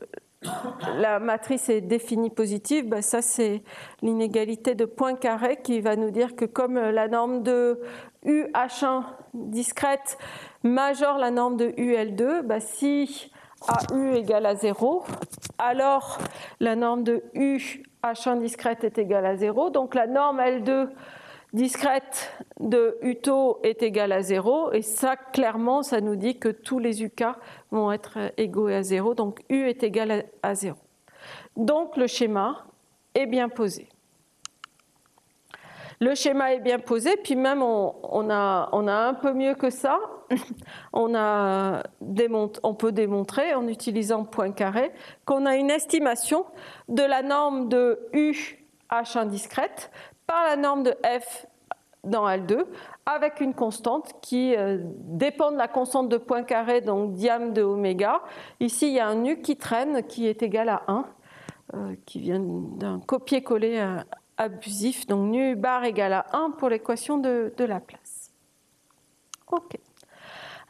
la matrice est définie positive, ben ça c'est l'inégalité de Poincaré qui va nous dire que comme la norme de UH1 discrète majore la norme de UL2, ben si AU égale à 0, alors la norme de UH1 discrète est égale à 0, donc la norme L2 discrète de UTO est égale à 0, et ça, clairement, ça nous dit que tous les UK vont être égaux à 0, donc U est égal à 0. Donc, le schéma est bien posé. Le schéma est bien posé, puis même on a un peu mieux que ça. On peut démontrer, en utilisant Poincaré, qu'on a une estimation de la norme de UH1 discrète par la norme de F dans L2 avec une constante qui dépend de la constante de Poincaré, donc diam de oméga. Ici, il y a un U qui traîne qui est égal à 1, qui vient d'un copier-coller abusif, donc nu bar égale à 1 pour l'équation de Laplace. Ok.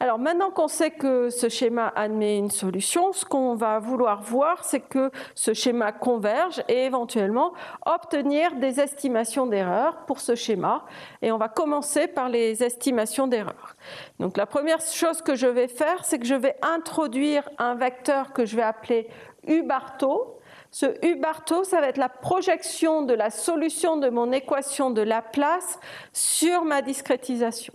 Alors maintenant qu'on sait que ce schéma admet une solution, ce qu'on va vouloir voir, c'est que ce schéma converge et éventuellement obtenir des estimations d'erreurs pour ce schéma. Et on va commencer par les estimations d'erreurs. Donc la première chose que je vais faire, c'est que je vais introduire un vecteur que je vais appeler U-Bartho. Ce U-Bartho, ça va être la projection de la solution de mon équation de Laplace sur ma discrétisation.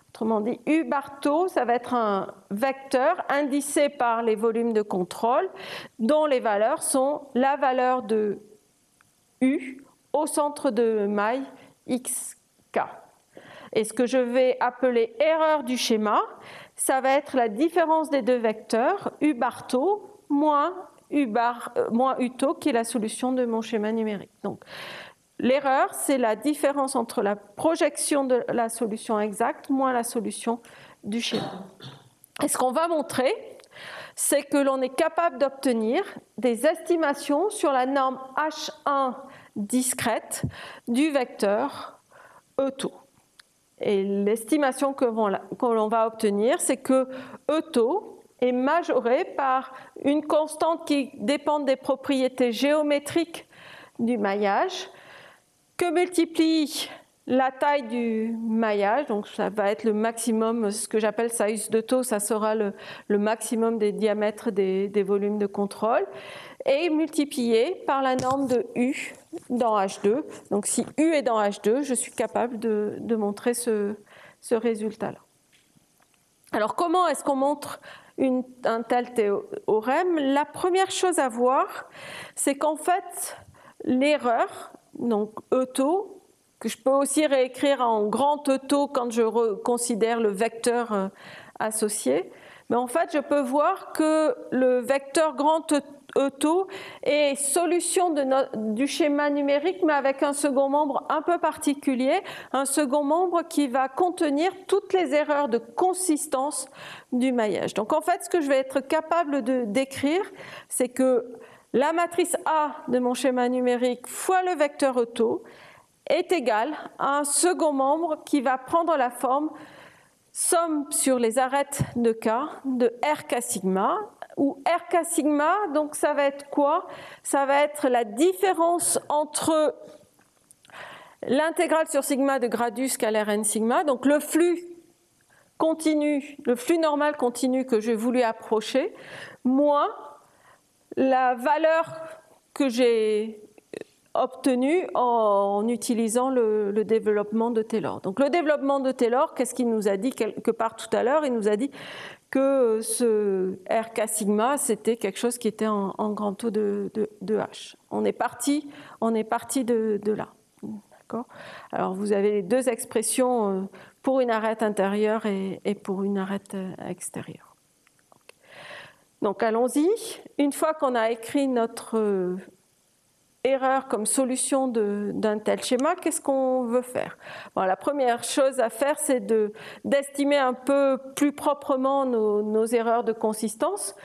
Autrement dit, U-Bartho, ça va être un vecteur indicé par les volumes de contrôle dont les valeurs sont la valeur de U au centre de maille XK. Et ce que je vais appeler erreur du schéma, ça va être la différence des deux vecteurs, U-Bartho moins UTO, qui est la solution de mon schéma numérique. Donc, l'erreur, c'est la différence entre la projection de la solution exacte moins la solution du schéma. Et ce qu'on va montrer, c'est que l'on est capable d'obtenir des estimations sur la norme H1 discrète du vecteur ETO. Et l'estimation que l'on va obtenir, c'est que ETO est majoré par une constante qui dépend des propriétés géométriques du maillage, que multiplie la taille du maillage, donc ça va être le maximum, ce que j'appelle size de taux, ça sera le maximum des diamètres des volumes de contrôle, et multiplié par la norme de U dans H2. Donc si U est dans H2, je suis capable de montrer ce résultat-là. Alors comment est-ce qu'on montre un tel théorème? La première chose à voir, c'est qu'en fait, l'erreur, donc ETO, que je peux aussi réécrire en grand ETO quand je considère le vecteur associé, mais en fait, je peux voir que le vecteur grand ETO est solution du schéma numérique, mais avec un second membre un peu particulier, un second membre qui va contenir toutes les erreurs de consistance du maillage. Donc en fait, ce que je vais être capable de décrire, c'est que la matrice A de mon schéma numérique fois le vecteur ETO est égal à un second membre qui va prendre la forme somme sur les arêtes de K de RK sigma, où RK sigma, donc ça va être quoi? Ça va être la différence entre l'intégrale sur sigma de gradus scalaire n sigma, donc le flux continu, le flux normal continu que j'ai voulu approcher, moins la valeur que j'ai obtenue en utilisant le développement de Taylor. Donc le développement de Taylor, qu'est-ce qu'il nous a dit quelque part tout à l'heure? Il nous a dit que ce RK sigma, c'était quelque chose qui était en grand taux de H. On est parti de là. Alors vous avez les deux expressions pour une arête intérieure et pour une arête extérieure. Donc allons-y. Une fois qu'on a écrit notre erreur comme solution d'un tel schéma, qu'est-ce qu'on veut faire? Bon, la première chose à faire, c'est d'estimer un peu plus proprement nos erreurs de consistance.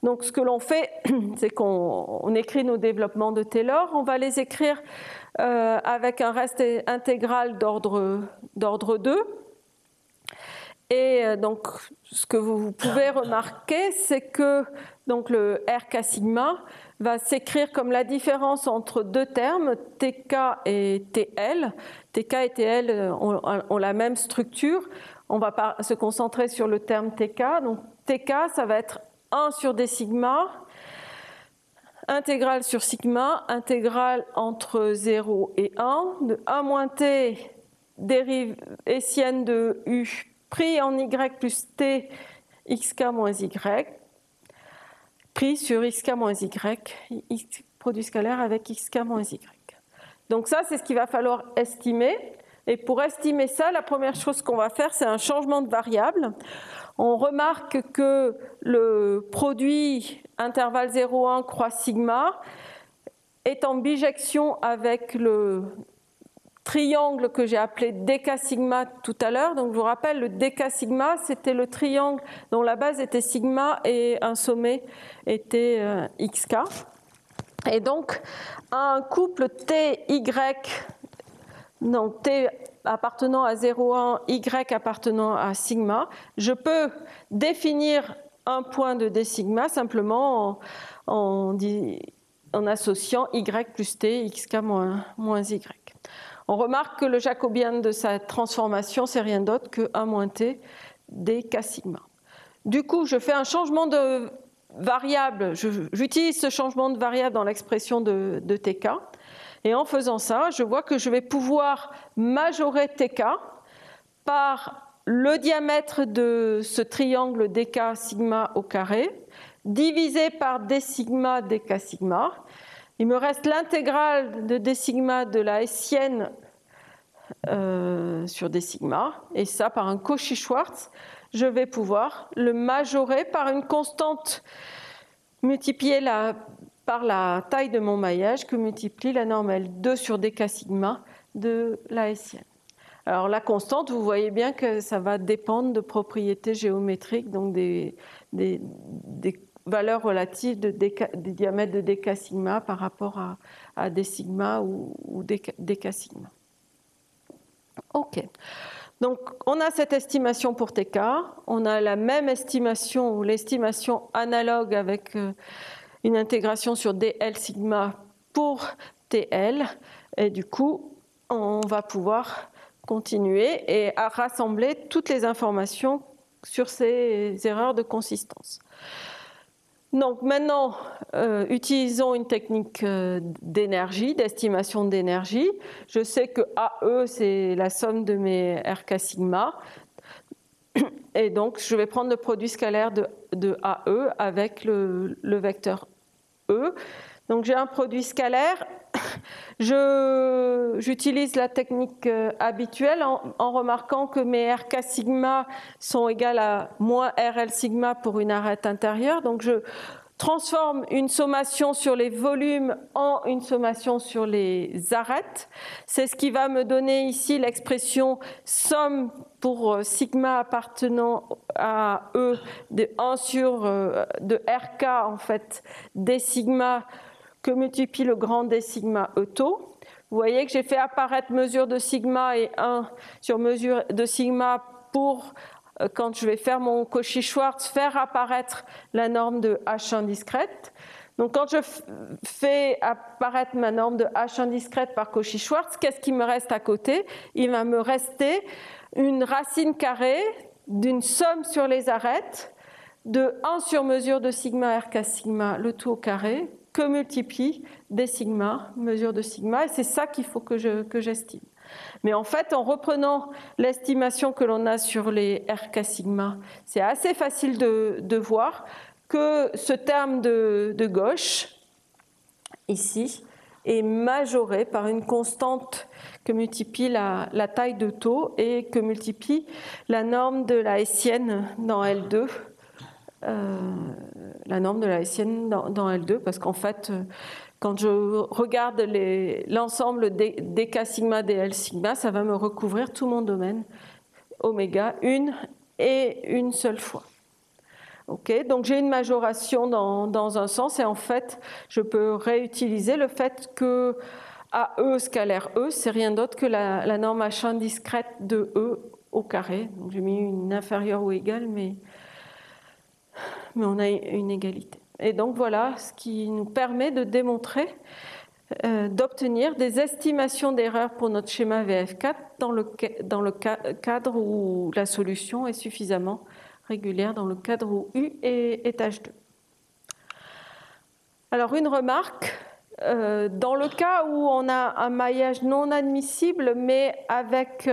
Donc ce que l'on fait, c'est qu'on écrit nos développements de Taylor. On va les écrire avec un reste intégral d'ordre 2. Et donc, ce que vous pouvez remarquer, c'est que donc, le RK sigma va s'écrire comme la différence entre deux termes, TK et TL. TK et TL ont la même structure. On va se concentrer sur le terme TK. Donc, TK, ça va être 1 sur d sigma, intégrale sur sigma, intégrale entre 0 et 1, de 1 moins t dérive hessienne de U pris en y plus t xk moins y, pris sur xk moins y, x produit scalaire avec xk moins y. Donc ça, c'est ce qu'il va falloir estimer. Et pour estimer ça, la première chose qu'on va faire, c'est un changement de variable. On remarque que le produit intervalle 0,1 croix sigma est en bijection avec le triangle que j'ai appelé dk sigma tout à l'heure. Donc je vous rappelle, le dk sigma, c'était le triangle dont la base était sigma et un sommet était xk. Et donc un couple ty, donc t appartenant à 0,1, y appartenant à sigma, je peux définir un point de d sigma simplement en associant y plus t, xk moins y. On remarque que le jacobien de sa transformation, c'est rien d'autre que 1 moins t dk sigma. Du coup, je fais un changement de variable, j'utilise ce changement de variable dans l'expression de tk. Et en faisant ça, je vois que je vais pouvoir majorer tk par le diamètre de ce triangle dk sigma au carré, divisé par d sigma dk sigma. Il me reste l'intégrale de d sigma de la hessienne sur d sigma, et ça par un Cauchy-Schwarz, je vais pouvoir le majorer par une constante multipliée par la taille de mon maillage que multiplie la normale 2 sur dk sigma de la hessienne. Alors la constante, vous voyez bien que ça va dépendre de propriétés géométriques, donc des valeurs relatives des diamètres de dk sigma par rapport à d sigma ou dk sigma. Ok. Donc on a cette estimation pour tk, on a la même estimation ou l'estimation analogue avec une intégration sur dl sigma pour tl, et du coup on va pouvoir continuer et à rassembler toutes les informations sur ces erreurs de consistance. Donc maintenant, utilisons une technique d'énergie, d'estimation d'énergie. Je sais que AE, c'est la somme de mes RK sigma. Et donc, je vais prendre le produit scalaire de AE avec le vecteur E. Donc, j'ai un produit scalaire. J'utilise la technique habituelle en remarquant que mes RK sigma sont égales à moins RL sigma pour une arête intérieure. Donc je transforme une sommation sur les volumes en une sommation sur les arêtes. C'est ce qui va me donner ici l'expression somme pour sigma appartenant à E de 1 sur de RK en fait des sigma que multiplie le grand D sigma E tau, Vous voyez que j'ai fait apparaître mesure de sigma et 1 sur mesure de sigma pour, quand je vais faire mon Cauchy-Schwarz, faire apparaître la norme de H1 discrète. Donc quand je fais apparaître ma norme de H1 discrète par Cauchy-Schwarz, qu'est-ce qui me reste à côté? Il va me rester une racine carrée d'une somme sur les arêtes de 1 sur mesure de sigma RK sigma, le tout au carré, que multiplie des sigma, mesure de sigma, et c'est ça qu'il faut que j'estime. Mais en fait, en reprenant l'estimation que l'on a sur les RK sigma, c'est assez facile de voir que ce terme de gauche, ici, est majoré par une constante que multiplie la taille de taux et que multiplie la norme de la hessienne dans L2. La norme de la hessienne dans L2, parce qu'en fait, quand je regarde l'ensemble des K sigma, des L sigma, ça va me recouvrir tout mon domaine oméga une et une seule fois. Okay, donc j'ai une majoration dans un sens et en fait je peux réutiliser le fait que AE scalaire E c'est rien d'autre que la norme H1 discrète de E au carré. Donc j'ai mis une inférieure ou égale mais on a une égalité. Et donc voilà ce qui nous permet de démontrer, d'obtenir des estimations d'erreur pour notre schéma VF4 dans le cadre où la solution est suffisamment régulière, dans le cadre où U est H2. Alors une remarque, dans le cas où on a un maillage non admissible mais avec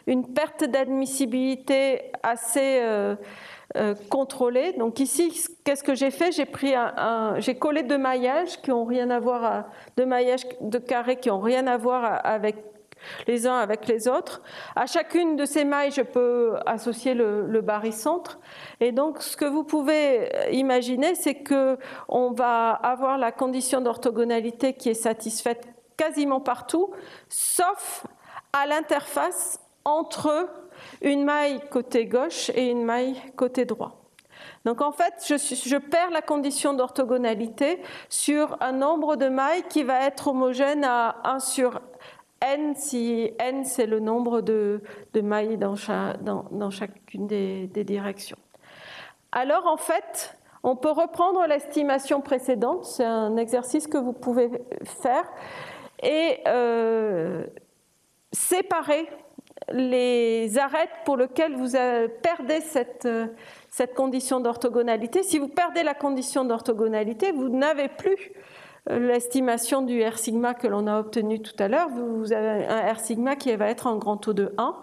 une perte d'admissibilité assez contrôlée, donc ici qu'est-ce que j'ai fait? J'ai collé deux maillages qui n'ont rien à voir, deux maillages de carrés qui n'ont rien à voir avec les uns avec les autres. À chacune de ces mailles, je peux associer le barycentre. Et donc, ce que vous pouvez imaginer, c'est qu'on va avoir la condition d'orthogonalité qui est satisfaite quasiment partout, sauf à l'interface entre une maille côté gauche et une maille côté droit. Donc en fait, je perds la condition d'orthogonalité sur un nombre de mailles qui va être homogène à 1 sur n, si n c'est le nombre de mailles dans chacune des directions. Alors en fait, on peut reprendre l'estimation précédente, c'est un exercice que vous pouvez faire, et séparer les arêtes pour lesquelles vous perdez cette condition d'orthogonalité. Si vous perdez la condition d'orthogonalité, vous n'avez plus l'estimation du R sigma que l'on a obtenu tout à l'heure. Vous avez un R sigma qui va être en grand taux de 1.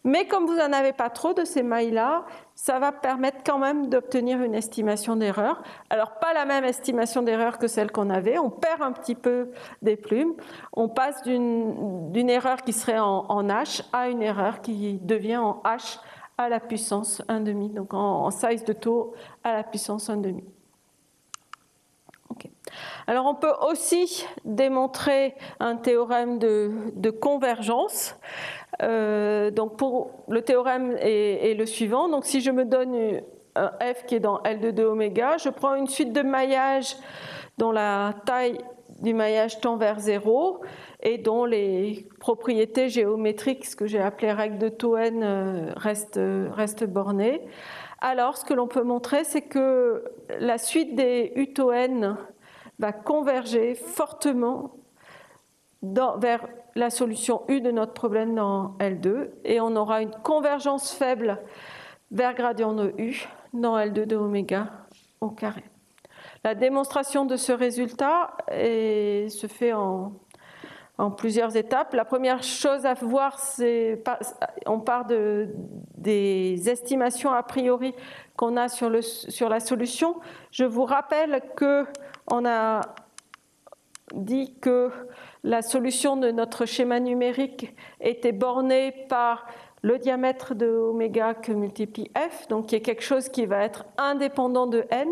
Mais comme vous n'en avez pas trop de ces mailles-là, ça va permettre quand même d'obtenir une estimation d'erreur. Alors pas la même estimation d'erreur que celle qu'on avait, on perd un petit peu des plumes, on passe d'une erreur qui serait en H à une erreur qui devient en H à la puissance 1,5, donc en size de taux à la puissance 1,5. Okay. Alors on peut aussi démontrer un théorème de convergence. Donc pour le théorème est le suivant. Donc si je me donne un F qui est dans L de 2 oméga, je prends une suite de maillages dont la taille du maillage tend vers 0 et dont les propriétés géométriques, ce que j'ai appelé règle de taux n, restent bornées. Alors ce que l'on peut montrer, c'est que la suite des U taux n va converger fortement vers la solution U de notre problème dans L2 et on aura une convergence faible vers gradient de U dans L2 de oméga au carré. La démonstration de ce résultat se fait en plusieurs étapes. La première chose à voir, c'est on part des estimations a priori qu'on a sur la solution. Je vous rappelle qu'on a dit que la solution de notre schéma numérique était bornée par le diamètre de oméga que multiplie f, donc qui est quelque chose qui va être indépendant de n.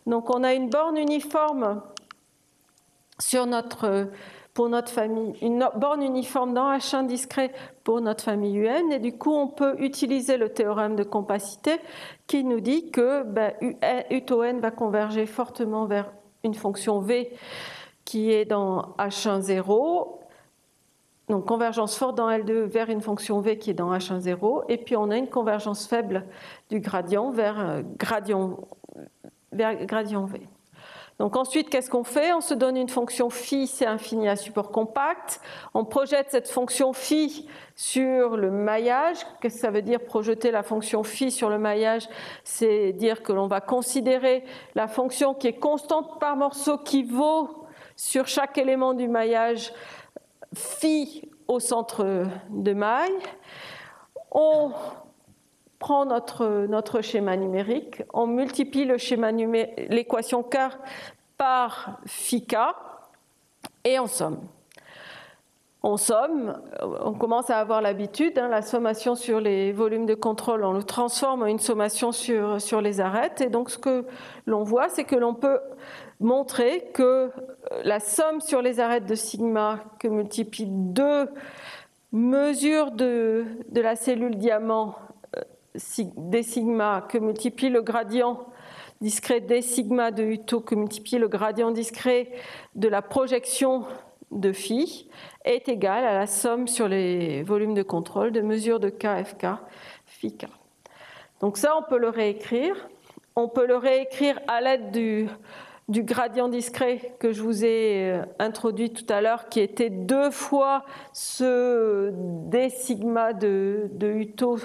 Donc on a une borne uniforme pour notre famille, une borne uniforme dans H1 discret pour notre famille UN, et du coup on peut utiliser le théorème de compacité qui nous dit que U taux n va converger fortement vers une fonction v qui est dans H1 0 donc convergence forte dans L2 vers une fonction V qui est dans H10, et puis on a une convergence faible du gradient vers gradient V. Donc ensuite, qu'est-ce qu'on fait? On se donne une fonction phi, c'est infini à support compact. On projette cette fonction phi sur le maillage. Qu'est-ce que ça veut dire projeter la fonction phi sur le maillage? C'est dire que l'on va considérer la fonction qui est constante par morceau qui vaut sur chaque élément du maillage phi au centre de maille. On prend notre schéma numérique, on multiplie l'équation car par phi k et on somme. On somme, on commence à avoir l'habitude, la sommation sur les volumes de contrôle, on le transforme en une sommation sur les arêtes. Et donc ce que l'on voit, c'est que l'on peut montrer que la somme sur les arêtes de sigma que multiplie deux mesures de la cellule diamant des sigma que multiplie le gradient discret des sigma de Uto que multiplie le gradient discret de la projection de phi est égal à la somme sur les volumes de contrôle de mesure de KFK phi k. Donc ça, on peut le réécrire. On peut le réécrire à l'aide du gradient discret que je vous ai introduit tout à l'heure, qui était 2 fois ce d sigma de Uto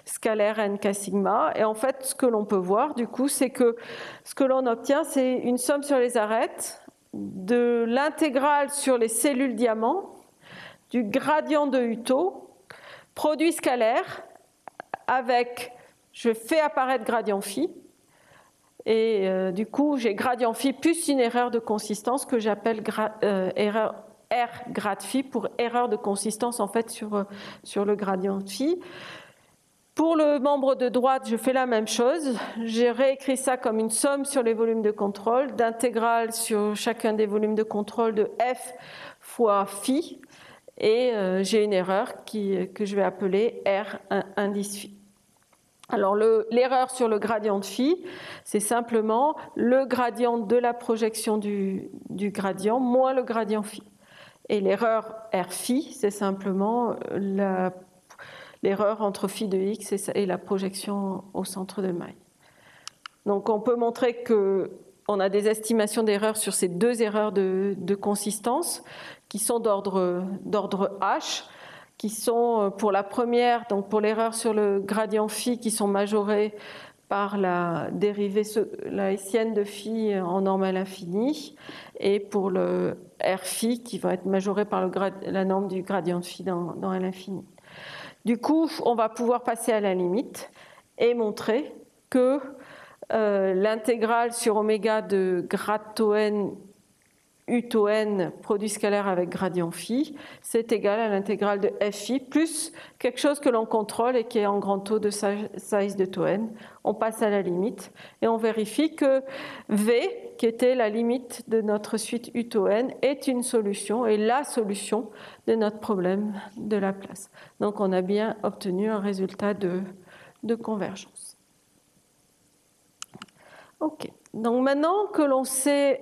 scalaire nk sigma. Et en fait, ce que l'on peut voir, du coup, c'est que ce que l'on obtient, c'est une somme sur les arêtes de l'intégrale sur les cellules diamants du gradient de Uto, produit scalaire, avec, je fais apparaître gradient phi, et du coup, j'ai gradient phi plus une erreur de consistance que j'appelle erreur R grad phi pour erreur de consistance en fait sur le gradient phi. Pour le membre de droite, je fais la même chose. J'ai réécrit ça comme une somme sur les volumes de contrôle, d'intégrale sur chacun des volumes de contrôle de F fois phi, et j'ai une erreur que je vais appeler R indice phi. Alors l'erreur sur le gradient de phi, c'est simplement le gradient de la projection du gradient moins le gradient phi. Et l'erreur R phi, c'est simplement l'erreur entre phi de x et la projection au centre de maille. Donc on peut montrer qu'on a des estimations d'erreurs sur ces deux erreurs de consistance qui sont d'ordre H, qui sont pour la première, donc pour l'erreur sur le gradient phi, qui sont majorées par la dérivée, la hessienne de phi en norme infinie, et pour le R phi qui va être majoré par la norme du gradient de phi dans L infini. Du coup, on va pouvoir passer à la limite et montrer que l'intégrale sur oméga de grad tau n U n produit scalaire avec gradient phi, c'est égal à l'intégrale de Fi plus quelque chose que l'on contrôle et qui est en grand taux de size de tau n. On passe à la limite et on vérifie que V, qui était la limite de notre suite U n, est une solution et la solution de notre problème de Laplace. Donc on a bien obtenu un résultat de convergence. Ok. Donc maintenant que l'on sait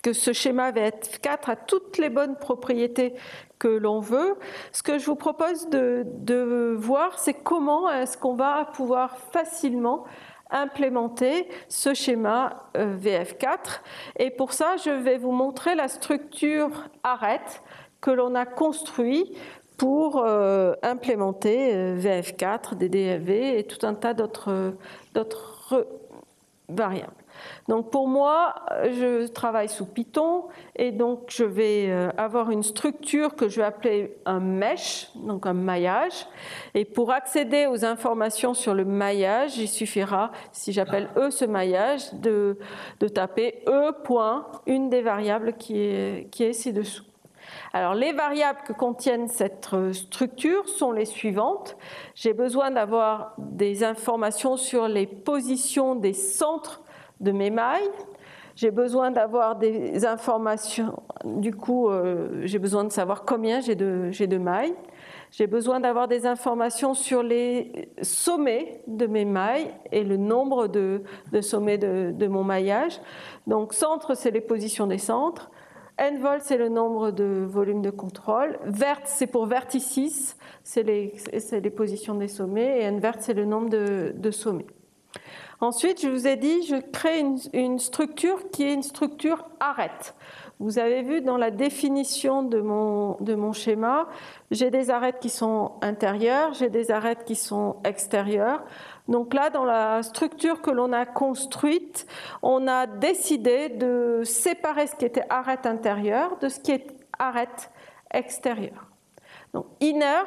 que ce schéma VF4 a toutes les bonnes propriétés que l'on veut, ce que je vous propose de voir, c'est comment est-ce qu'on va pouvoir facilement implémenter ce schéma VF4. Et pour ça, je vais vous montrer la structure arête que l'on a construite pour implémenter VF4, DDFV et tout un tas d'autres variables. Donc pour moi, je travaille sous Python et donc je vais avoir une structure que je vais appeler un mesh, donc un maillage. Et pour accéder aux informations sur le maillage, il suffira, si j'appelle E ce maillage, de taper E point, une des variables qui est ci-dessous. Alors les variables que contiennent cette structure sont les suivantes. J'ai besoin d'avoir des informations sur les positions des centres de mes mailles. J'ai besoin d'avoir des informations, du coup j'ai besoin de savoir combien j'ai de mailles. J'ai besoin d'avoir des informations sur les sommets de mes mailles et le nombre de sommets de mon maillage. Donc centre, c'est les positions des centres. N vol, c'est le nombre de volumes de contrôle. Vert, c'est pour vertices, c'est les positions des sommets. Et N vert, c'est le nombre de sommets. Ensuite, je vous ai dit, je crée une structure qui est une structure arête. Vous avez vu dans la définition de mon schéma, j'ai des arêtes qui sont intérieures, j'ai des arêtes qui sont extérieures. Donc là, dans la structure que l'on a construite, on a décidé de séparer ce qui était arête intérieure de ce qui est arête extérieure. Donc inner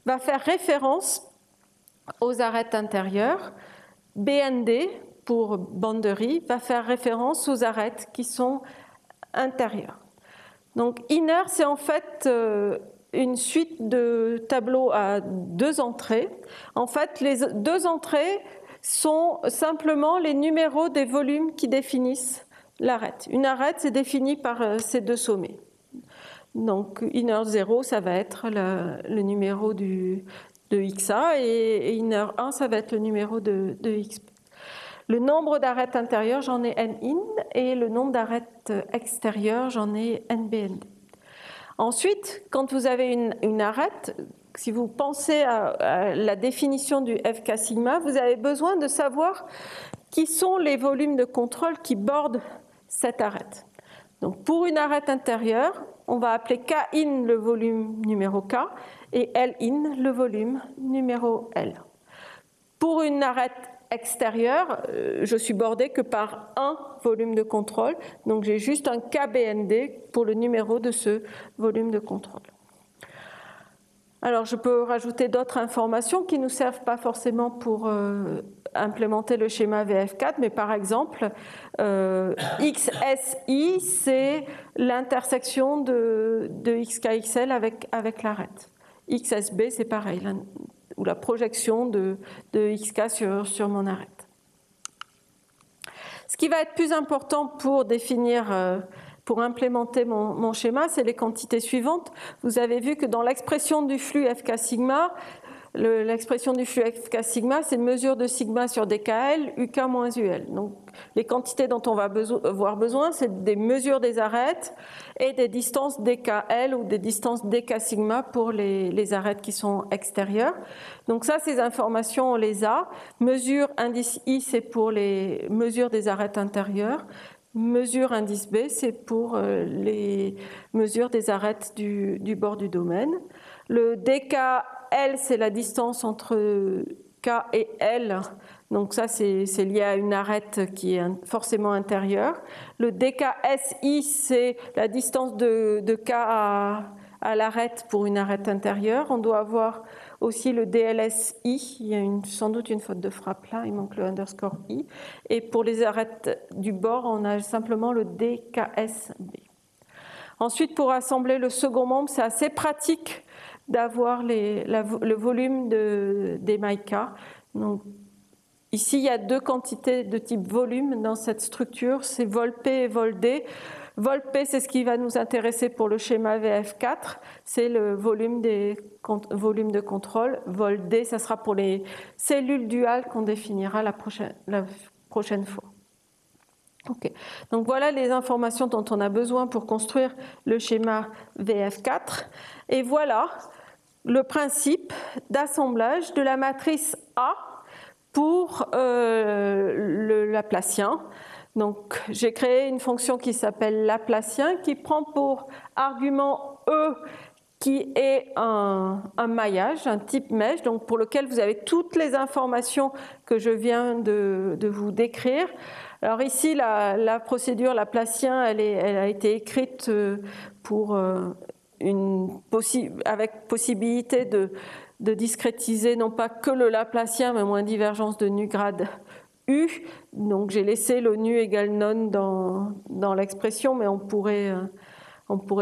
va faire référence aux arêtes intérieures. BND, pour boundary, va faire référence aux arêtes qui sont intérieures. Donc inner, c'est en fait une suite de tableaux à 2 entrées. En fait, les 2 entrées sont simplement les numéros des volumes qui définissent l'arête. Une arête, c'est défini par ces 2 sommets. Donc inner 0, ça va être le numéro de XA, et inner 1, ça va être le numéro de XP. Le nombre d'arêtes intérieures, j'en ai N-in, et le nombre d'arêtes extérieures, j'en ai NBND. Ensuite, quand vous avez une arête, si vous pensez à la définition du FK sigma, vous avez besoin de savoir qui sont les volumes de contrôle qui bordent cette arête. Donc pour une arête intérieure, on va appeler K-in le volume numéro K et L-in le volume numéro L. Pour une arête extérieure, je suis bordée que par un volume de contrôle, donc j'ai juste un KBND pour le numéro de ce volume de contrôle. Alors je peux rajouter d'autres informations qui ne nous servent pas forcément pour implémenter le schéma VF4, mais par exemple, XSI, c'est l'intersection de XKXL avec l'arête. XSB, c'est pareil, ou la projection de XK sur mon arête. Ce qui va être plus important pour définir, pour implémenter mon schéma, c'est les quantités suivantes. Vous avez vu que dans l'expression du flux FK sigma, l'expression du flux FK sigma, c'est une mesure de sigma sur DKL, UK moins UL. Donc, les quantités dont on va avoir besoin, c'est des mesures des arêtes et des distances DKL ou des distances DK sigma pour les arêtes qui sont extérieures. Donc ça, ces informations, on les a. Mesure indice I, c'est pour les mesures des arêtes intérieures. Mesure indice B, c'est pour les mesures des arêtes du bord du domaine. Le DKL, c'est la distance entre K et L. Donc ça, c'est lié à une arête qui est forcément intérieure. Le DKSI, c'est la distance de K à l'arête pour une arête intérieure. On doit avoir aussi le DLSI. Il y a sans doute une faute de frappe là, il manque le underscore I. Et pour les arêtes du bord, on a simplement le DKSB. Ensuite, pour assembler le second membre, c'est assez pratique d'avoir le volume des maïkas. Donc, ici, il y a 2 quantités de type volume dans cette structure, c'est vol P et vol D. Vol P, c'est ce qui va nous intéresser pour le schéma VF4, c'est le volume de contrôle. Vol D, ça sera pour les cellules duales qu'on définira la prochaine fois. Okay. Donc voilà les informations dont on a besoin pour construire le schéma VF4. Et voilà le principe d'assemblage de la matrice A pour le Laplacien. Donc j'ai créé une fonction qui s'appelle Laplacien qui prend pour argument E qui est un maillage, un type mesh, donc pour lequel vous avez toutes les informations que je viens de vous décrire. Alors ici, la procédure Laplacien, elle a été écrite pour avec possibilité de discrétiser non pas que le Laplacien, mais moins divergence de nu grade U. Donc j'ai laissé le nu égale non dans l'expression, mais on pourrait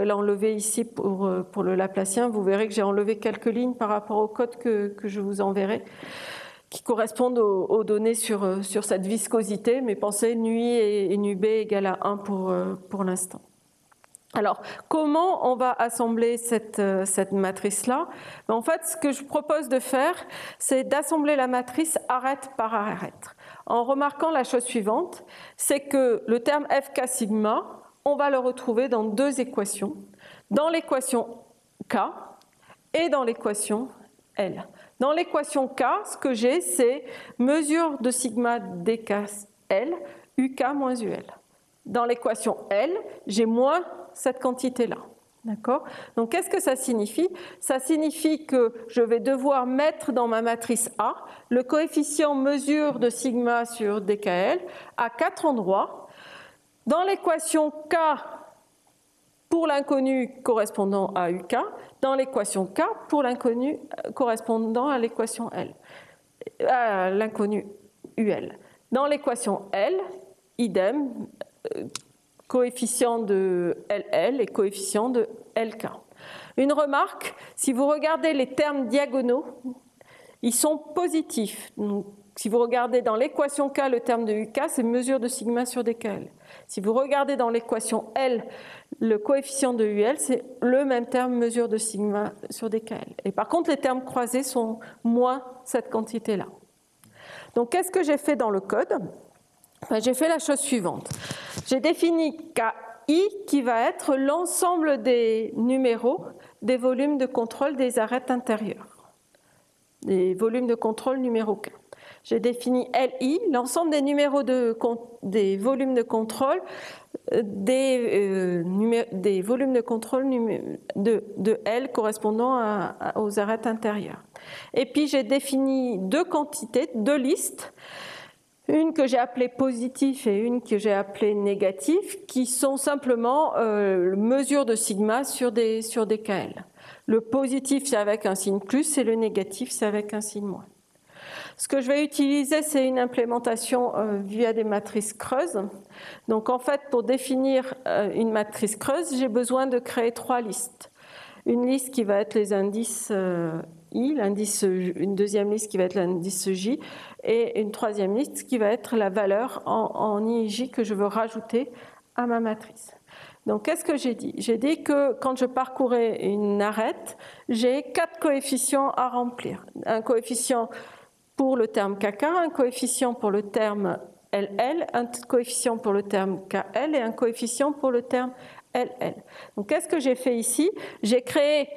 l'enlever ici pour le Laplacien. Vous verrez que j'ai enlevé quelques lignes par rapport au code que je vous enverrai, qui correspondent aux données sur cette viscosité, mais pensez nu I et nu B égale à 1 pour l'instant. Alors, comment on va assembler cette matrice-là? En fait, ce que je propose de faire, c'est d'assembler la matrice arête par arête, en remarquant la chose suivante, c'est que le terme FK sigma, on va le retrouver dans deux équations, dans l'équation K et dans l'équation L. Dans l'équation K, ce que j'ai, c'est mesure de sigma dkL, UK moins UL. Dans l'équation L, j'ai moins cette quantité-là. D'accord ? Donc, qu'est-ce que ça signifie ? Ça signifie que je vais devoir mettre dans ma matrice A le coefficient mesure de sigma sur dkL à 4 endroits. Dans l'équation K, pour l'inconnu correspondant à UK, dans l'équation K, pour l'inconnu correspondant à l'équation L, à l'inconnu UL. Dans l'équation L, idem, coefficient de LL et coefficient de LK. Une remarque, si vous regardez les termes diagonaux, ils sont positifs. Donc, si vous regardez dans l'équation K, le terme de UK, c'est mesure de sigma sur dkL. Si vous regardez dans l'équation L, le coefficient de UL, c'est le même terme, mesure de sigma sur dkL. Et par contre, les termes croisés sont moins cette quantité-là. Donc, qu'est-ce que j'ai fait dans le code ? J'ai fait la chose suivante. J'ai défini KI qui va être l'ensemble des numéros des volumes de contrôle des arêtes intérieures, des volumes de contrôle numéro K. J'ai défini LI, l'ensemble des numéros des volumes de contrôle des volumes de contrôle de L correspondant aux arêtes intérieures. Et puis j'ai défini deux quantités, deux listes, une que j'ai appelée positive et une que j'ai appelée négative, qui sont simplement mesures de sigma sur dkL. Le positif, c'est avec un signe plus, et le négatif, c'est avec un signe moins. Ce que je vais utiliser, c'est une implémentation via des matrices creuses. Donc en fait, pour définir une matrice creuse, j'ai besoin de créer trois listes. Une liste qui va être les indices I, une deuxième liste qui va être l'indice J, et une troisième liste qui va être la valeur en I et J que je veux rajouter à ma matrice. Donc qu'est-ce que j'ai dit ? J'ai dit que quand je parcourais une arête, j'ai 4 coefficients à remplir. Un coefficient pour le terme KK, un coefficient pour le terme LL, un coefficient pour le terme KL et un coefficient pour le terme LL. Donc qu'est-ce que j'ai fait ici ? J'ai créé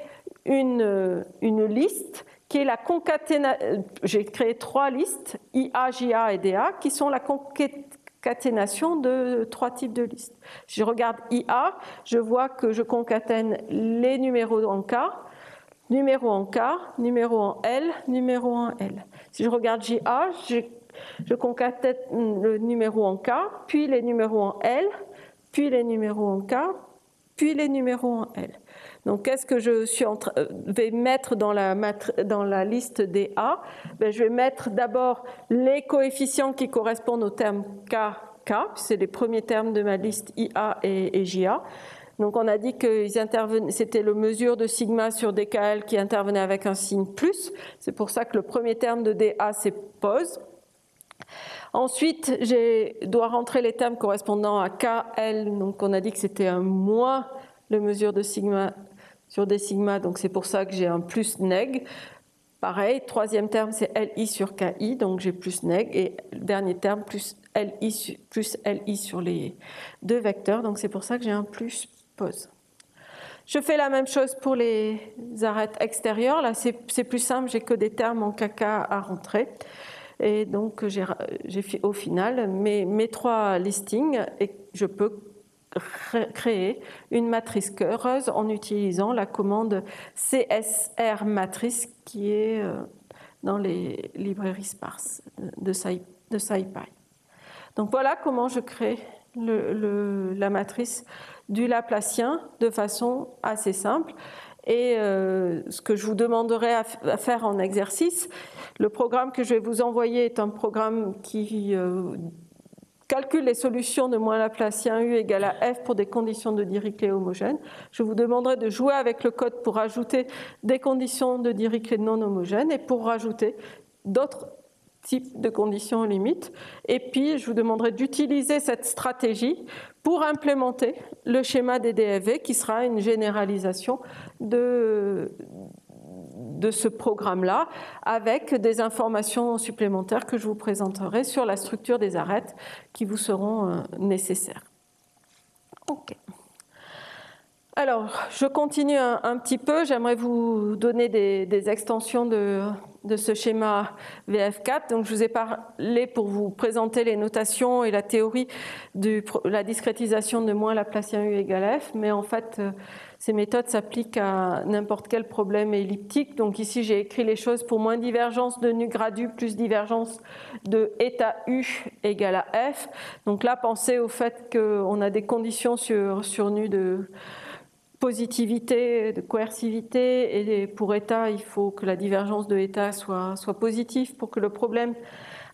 une liste qui est la concaténation. J'ai créé 3 listes, IA, JA et DA, qui sont la concaténation de 3 types de listes. Si je regarde IA, je vois que je concatène les numéros en K, numéro en K, numéro en L, numéro en L. Si je regarde JA, je concatène le numéro en K, puis les numéros en L, puis les numéros en K, puis les numéros en L. Donc, qu'est-ce que je vais mettre dans la liste des A ? Je vais mettre d'abord les coefficients qui correspondent au terme KK, c'est les premiers termes de ma liste IA et JA. Donc on a dit que c'était le mesure de sigma sur dkL qui intervenait avec un signe plus. C'est pour ça que le premier terme de DA, c'est pose. Ensuite, je dois rentrer les termes correspondant à KL. Donc on a dit que c'était un moins le mesure de sigma sur des sigma. Donc c'est pour ça que j'ai un plus neg. Pareil, troisième terme, c'est LI sur KI. Donc j'ai plus neg. Et le dernier terme, plus LI sur les deux vecteurs. Donc c'est pour ça que j'ai un plus pose. Je fais la même chose pour les arêtes extérieures. Là, c'est plus simple, j'ai que des termes en KK à rentrer. Et donc, j'ai au final mes 3 listings et je peux créer une matrice creuse en utilisant la commande CSR matrice qui est dans les librairies sparses de SciPy. Donc, voilà comment je crée la matrice du Laplacien de façon assez simple. Et ce que je vous demanderai à faire en exercice, le programme que je vais vous envoyer est un programme qui calcule les solutions de moins Laplacien U égale à F pour des conditions de Dirichlet homogènes. Je vous demanderai de jouer avec le code pour ajouter des conditions de Dirichlet non homogènes et pour rajouter d'autres type de conditions limites. Et puis, je vous demanderai d'utiliser cette stratégie pour implémenter le schéma des DFV qui sera une généralisation de ce programme-là avec des informations supplémentaires que je vous présenterai sur la structure des arêtes qui vous seront nécessaires. Ok. Alors, je continue un petit peu. J'aimerais vous donner des extensions de ce schéma VF4. Donc, je vous ai parlé pour vous présenter les notations et la théorie de la discrétisation de moins Laplacien U égale F. Mais en fait, ces méthodes s'appliquent à n'importe quel problème elliptique. Donc ici, j'ai écrit les choses pour moins divergence de nu grad U plus divergence de état U égale à F. Donc là, pensez au fait qu'on a des conditions sur nu de positivité, de coercivité, et pour état, il faut que la divergence de état soit positive pour que le problème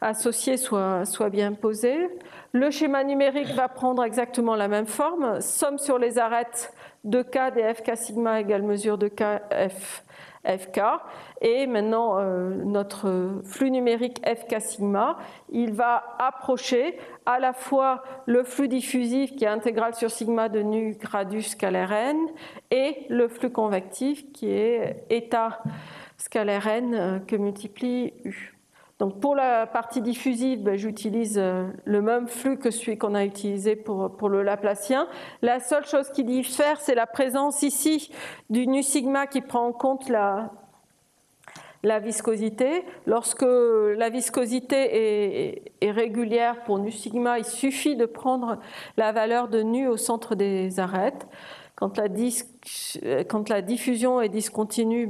associé soit bien posé. Le schéma numérique va prendre exactement la même forme, somme sur les arêtes de K des FK sigma égale mesure de K FK, et maintenant notre flux numérique FK sigma, il va approcher à la fois le flux diffusif qui est intégral sur sigma de nu gradus scalaire n et le flux convectif qui est état scalaire n que multiplie U. Donc pour la partie diffusive, j'utilise le même flux que celui qu'on a utilisé pour le Laplacien. La seule chose qui diffère, c'est la présence ici du nu sigma qui prend en compte la viscosité. Lorsque la viscosité est régulière pour nu sigma, il suffit de prendre la valeur de nu au centre des arêtes. Quand la diffusion est discontinue,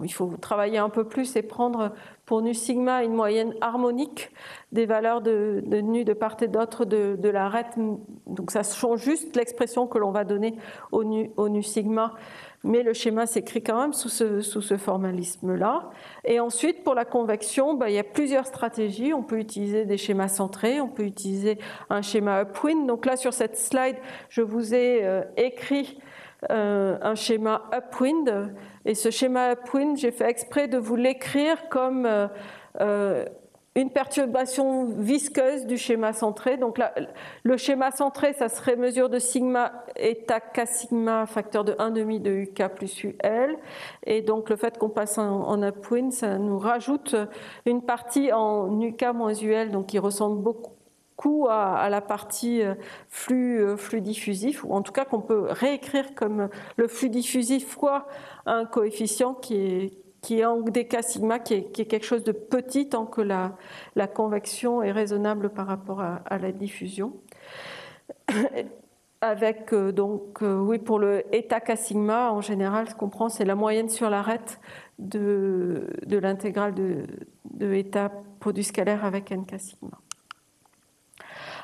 il faut travailler un peu plus et prendre pour nu sigma une moyenne harmonique des valeurs de nu de part et d'autre de l'arête. Donc ça change juste l'expression que l'on va donner au nu sigma, mais le schéma s'écrit quand même sous ce formalisme-là. Et ensuite, pour la convection, il y a plusieurs stratégies. On peut utiliser des schémas centrés, on peut utiliser un schéma upwind. Donc là, sur cette slide, je vous ai écrit un schéma upwind. Et ce schéma upwind, j'ai fait exprès de vous l'écrire comme une perturbation visqueuse du schéma centré. Donc là, le schéma centré, ça serait mesure de sigma état K sigma facteur de 1,5 de UK plus UL. Et donc le fait qu'on passe en upwind, ça nous rajoute une partie en UK moins UL, donc qui ressemble beaucoup à la partie flux diffusif, ou en tout cas qu'on peut réécrire comme le flux diffusif fois un coefficient qui est en dk sigma, qui est quelque chose de petit tant que la convection est raisonnable par rapport à la diffusion. Avec oui, pour le état k sigma, en général, ce qu'on prend, c'est la moyenne sur l'arête de l'intégrale de état produit scalaire avec nk sigma.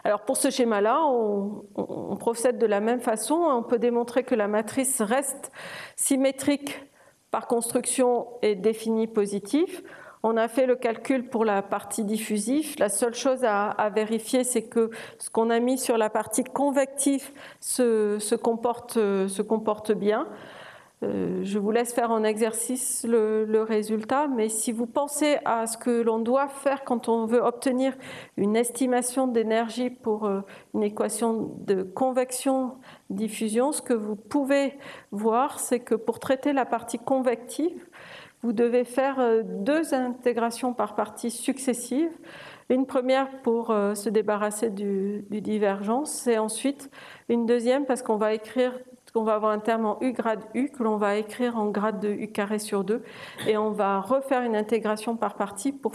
Alors pour ce schéma-là, on procède de la même façon. On peut démontrer que la matrice reste symétrique par construction et définie positive. On a fait le calcul pour la partie diffusive. La seule chose à vérifier, c'est que ce qu'on a mis sur la partie convective se comporte bien. Je vous laisse faire en exercice le résultat, mais si vous pensez à ce que l'on doit faire quand on veut obtenir une estimation d'énergie pour une équation de convection-diffusion, ce que vous pouvez voir, c'est que pour traiter la partie convective, vous devez faire deux intégrations par partie successives. Une première pour se débarrasser du divergence, et ensuite une deuxième parce qu'on va avoir un terme en U grade U que l'on va écrire en grade de U carré sur 2, et on va refaire une intégration par partie pour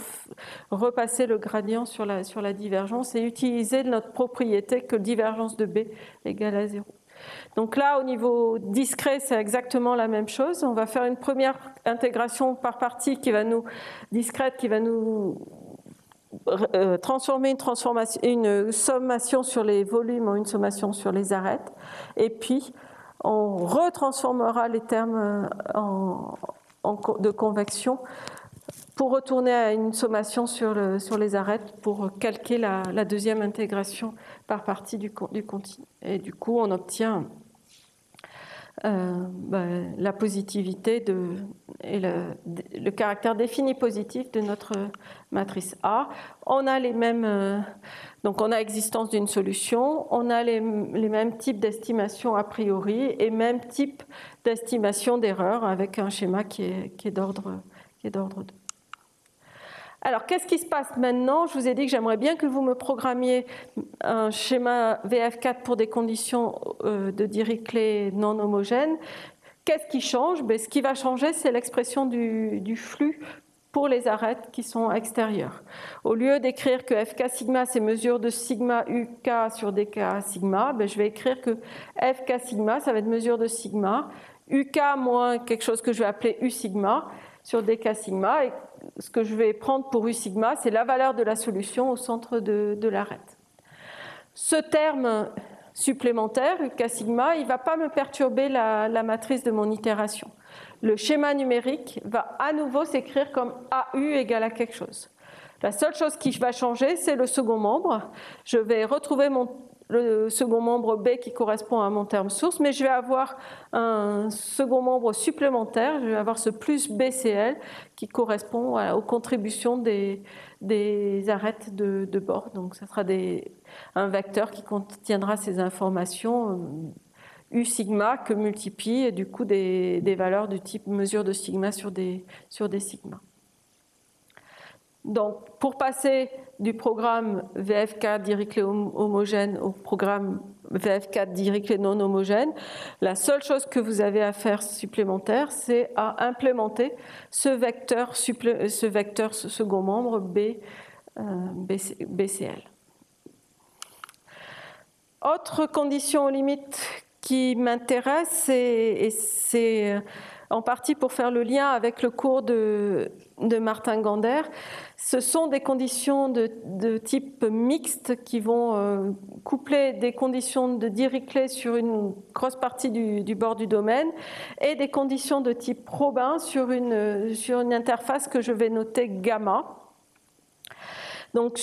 repasser le gradient sur la divergence et utiliser notre propriété que divergence de B égale à 0. Donc là, au niveau discret, c'est exactement la même chose. On va faire une première intégration par partie discrète qui va nous transformer une sommation sur les volumes en une sommation sur les arêtes. Et puis, on retransformera les termes de convection pour retourner à une sommation sur les arêtes pour calquer la deuxième intégration par partie du continu. Et du coup, on obtient la positivité et le caractère défini positif de notre matrice A. On a les mêmes, donc on a existence d'une solution, on a les mêmes types d'estimation a priori et même type d'estimation d'erreur avec un schéma qui est d'ordre 2. Alors, qu'est-ce qui se passe maintenant? Je vous ai dit que j'aimerais bien que vous me programmiez un schéma VF4 pour des conditions de Dirichlet non homogènes. Qu'est-ce qui change? Ce qui va changer, c'est l'expression du flux pour les arêtes qui sont extérieures. Au lieu d'écrire que FK sigma, c'est mesure de sigma UK sur DK sigma, je vais écrire que FK sigma, ça va être mesure de sigma, UK moins quelque chose que je vais appeler U sigma sur DK sigma, et ce que je vais prendre pour U sigma, c'est la valeur de la solution au centre de l'arête. Ce terme supplémentaire, UK sigma, il ne va pas me perturber la matrice de mon itération. Le schéma numérique va à nouveau s'écrire comme AU égale à quelque chose. La seule chose qui va changer, c'est le second membre. Je vais retrouver le second membre B qui correspond à mon terme source, mais je vais avoir un second membre supplémentaire, je vais avoir ce plus BCL qui correspond aux contributions des arêtes de bord. Donc ça sera un vecteur qui contiendra ces informations U sigma que multiplie et du coup des valeurs du type mesure de sigma sur des sigmas. Donc pour passer du programme VF4 Dirichlet homogène au programme VF4 Dirichlet non homogène, la seule chose que vous avez à faire supplémentaire, c'est à implémenter ce vecteur second membre BCL. Autre condition aux limites qui m'intéresse, et c'est en partie pour faire le lien avec le cours de Martin Gander, ce sont des conditions de type mixte qui vont coupler des conditions de Dirichlet sur une grosse partie du bord du domaine et des conditions de type Robin sur une interface que je vais noter gamma. Donc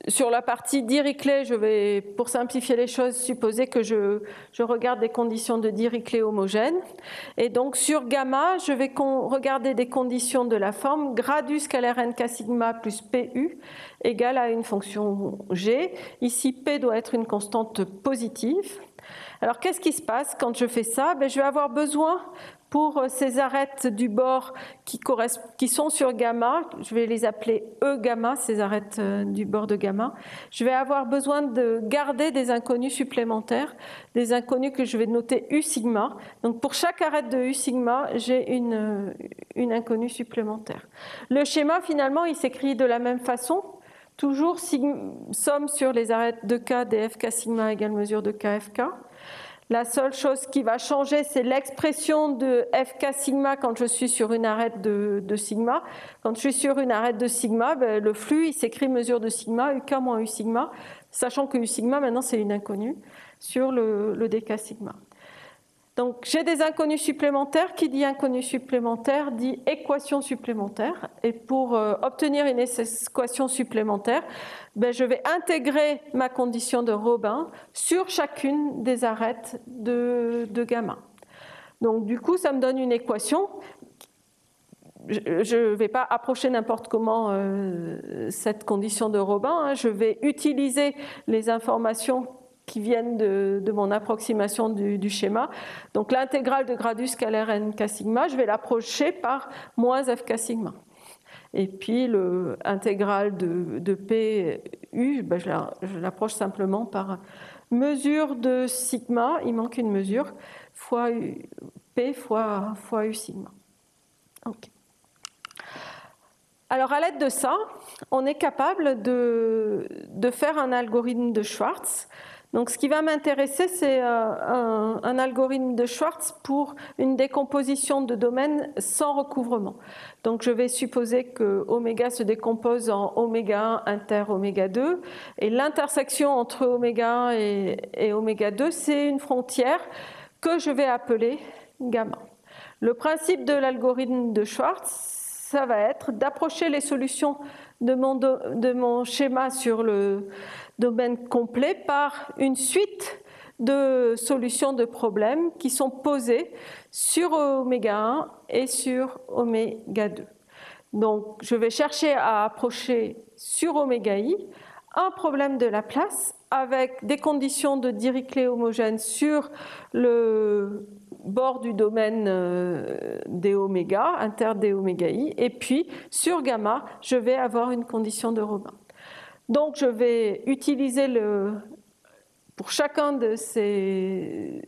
sur la partie Dirichlet, je vais, pour simplifier les choses, supposer que je regarde des conditions de Dirichlet homogènes. Et donc sur gamma, je vais regarder des conditions de la forme gradu scalaire nk sigma plus pu égale à une fonction g. Ici, p doit être une constante positive. Alors qu'est-ce qui se passe quand je fais ça? Je vais avoir besoin pour ces arêtes du bord qui sont sur gamma, je vais les appeler E gamma, ces arêtes du bord de gamma, je vais avoir besoin de garder des inconnus supplémentaires, des inconnus que je vais noter U sigma. Donc pour chaque arête de U sigma, j'ai une inconnue supplémentaire. Le schéma finalement, il s'écrit de la même façon. Toujours somme sur les arêtes de K dfk sigma égale mesure de KFK. La seule chose qui va changer, c'est l'expression de FK sigma quand je suis sur une arête de sigma. Quand je suis sur une arête de sigma, le flux il s'écrit mesure de sigma, UK moins U sigma, sachant que U sigma maintenant c'est une inconnue sur le dk sigma. Donc j'ai des inconnus supplémentaires. Qui dit inconnu supplémentaire dit équation supplémentaire. Et pour obtenir une équation supplémentaire, je vais intégrer ma condition de Robin sur chacune des arêtes de gamma. Donc du coup, ça me donne une équation. Je ne vais pas approcher n'importe comment cette condition de Robin. Je vais utiliser les informations qui viennent de mon approximation du schéma. Donc l'intégrale de gradu scalaire nk sigma, je vais l'approcher par moins fk sigma. Et puis l'intégrale de pu, je l'approche simplement par mesure de sigma, il manque une mesure, fois p fois u sigma. Okay. Alors à l'aide de ça, on est capable de faire un algorithme de Schwartz. Donc ce qui va m'intéresser, c'est un algorithme de Schwartz pour une décomposition de domaine sans recouvrement. Donc je vais supposer que oméga se décompose en oméga 1 inter oméga 2 et l'intersection entre oméga 1 et oméga 2, c'est une frontière que je vais appeler gamma. Le principe de l'algorithme de Schwartz, ça va être d'approcher les solutions de mon schéma sur le domaine complet par une suite de solutions de problèmes qui sont posées sur oméga 1 et sur oméga 2. Donc je vais chercher à approcher sur oméga i un problème de Laplace avec des conditions de Dirichlet homogène sur le bord du domaine des oméga, inter des oméga i, et puis sur gamma, je vais avoir une condition de Robin. Donc je vais utiliser pour chacun de ces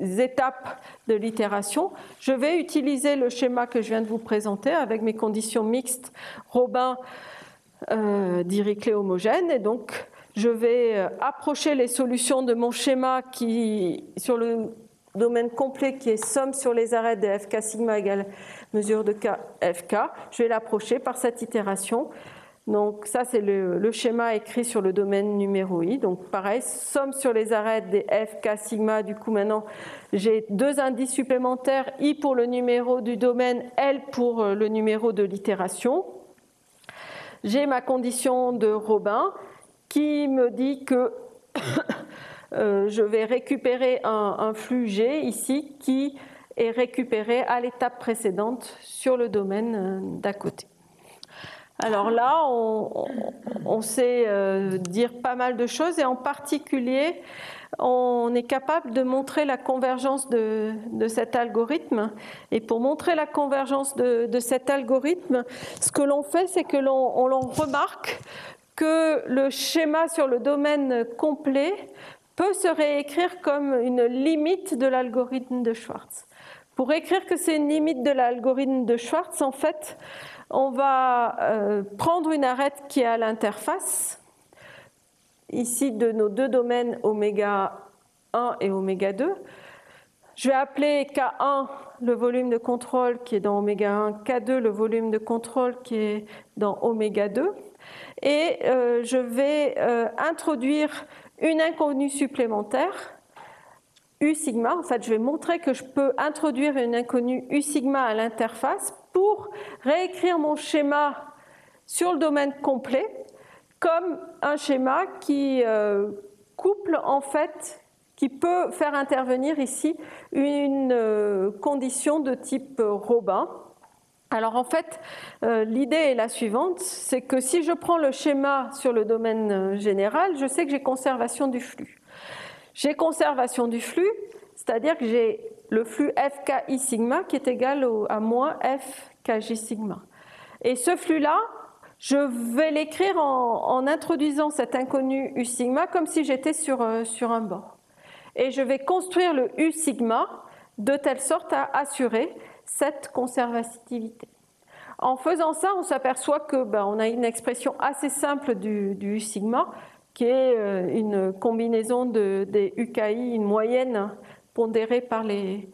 étapes de l'itération, je vais utiliser le schéma que je viens de vous présenter avec mes conditions mixtes Robin, Dirichlet homogène, et donc je vais approcher les solutions de mon schéma qui, sur le domaine complet qui est somme sur les arêtes de fk sigma égale mesure de k fk, je vais l'approcher par cette itération. Donc ça c'est le schéma écrit sur le domaine numéro i. Donc pareil, somme sur les arêtes des fk sigma. Du coup maintenant j'ai deux indices supplémentaires, i pour le numéro du domaine, l pour le numéro de l'itération. J'ai ma condition de Robin qui me dit que je vais récupérer un flux G ici qui est récupéré à l'étape précédente sur le domaine d'à côté. Alors là, on sait dire pas mal de choses, et en particulier, on est capable de montrer la convergence de cet algorithme. Et pour montrer la convergence de cet algorithme, ce que l'on fait, c'est que l'on remarque que le schéma sur le domaine complet peut se réécrire comme une limite de l'algorithme de Schwartz. Pour écrire que c'est une limite de l'algorithme de Schwartz, en fait, on va prendre une arête qui est à l'interface, ici de nos deux domaines oméga 1 et oméga 2. Je vais appeler K1 le volume de contrôle qui est dans oméga 1, K2 le volume de contrôle qui est dans oméga 2. Et je vais introduire une inconnue supplémentaire, U sigma. En fait, je vais montrer que je peux introduire une inconnue U sigma à l'interface pour réécrire mon schéma sur le domaine complet comme un schéma qui couple, en fait, qui peut faire intervenir ici une condition de type Robin. Alors en fait, l'idée est la suivante, c'est que si je prends le schéma sur le domaine général, je sais que j'ai conservation du flux. J'ai conservation du flux, c'est-à-dire que j'ai le flux fki sigma qui est égal à moins fkj sigma. Et ce flux-là, je vais l'écrire en introduisant cet inconnu u sigma comme si j'étais sur un bord. Et je vais construire le u sigma de telle sorte à assurer cette conservativité. En faisant ça, on s'aperçoit que on a une expression assez simple du u sigma qui est une combinaison des UKI, une moyenne pondérée par les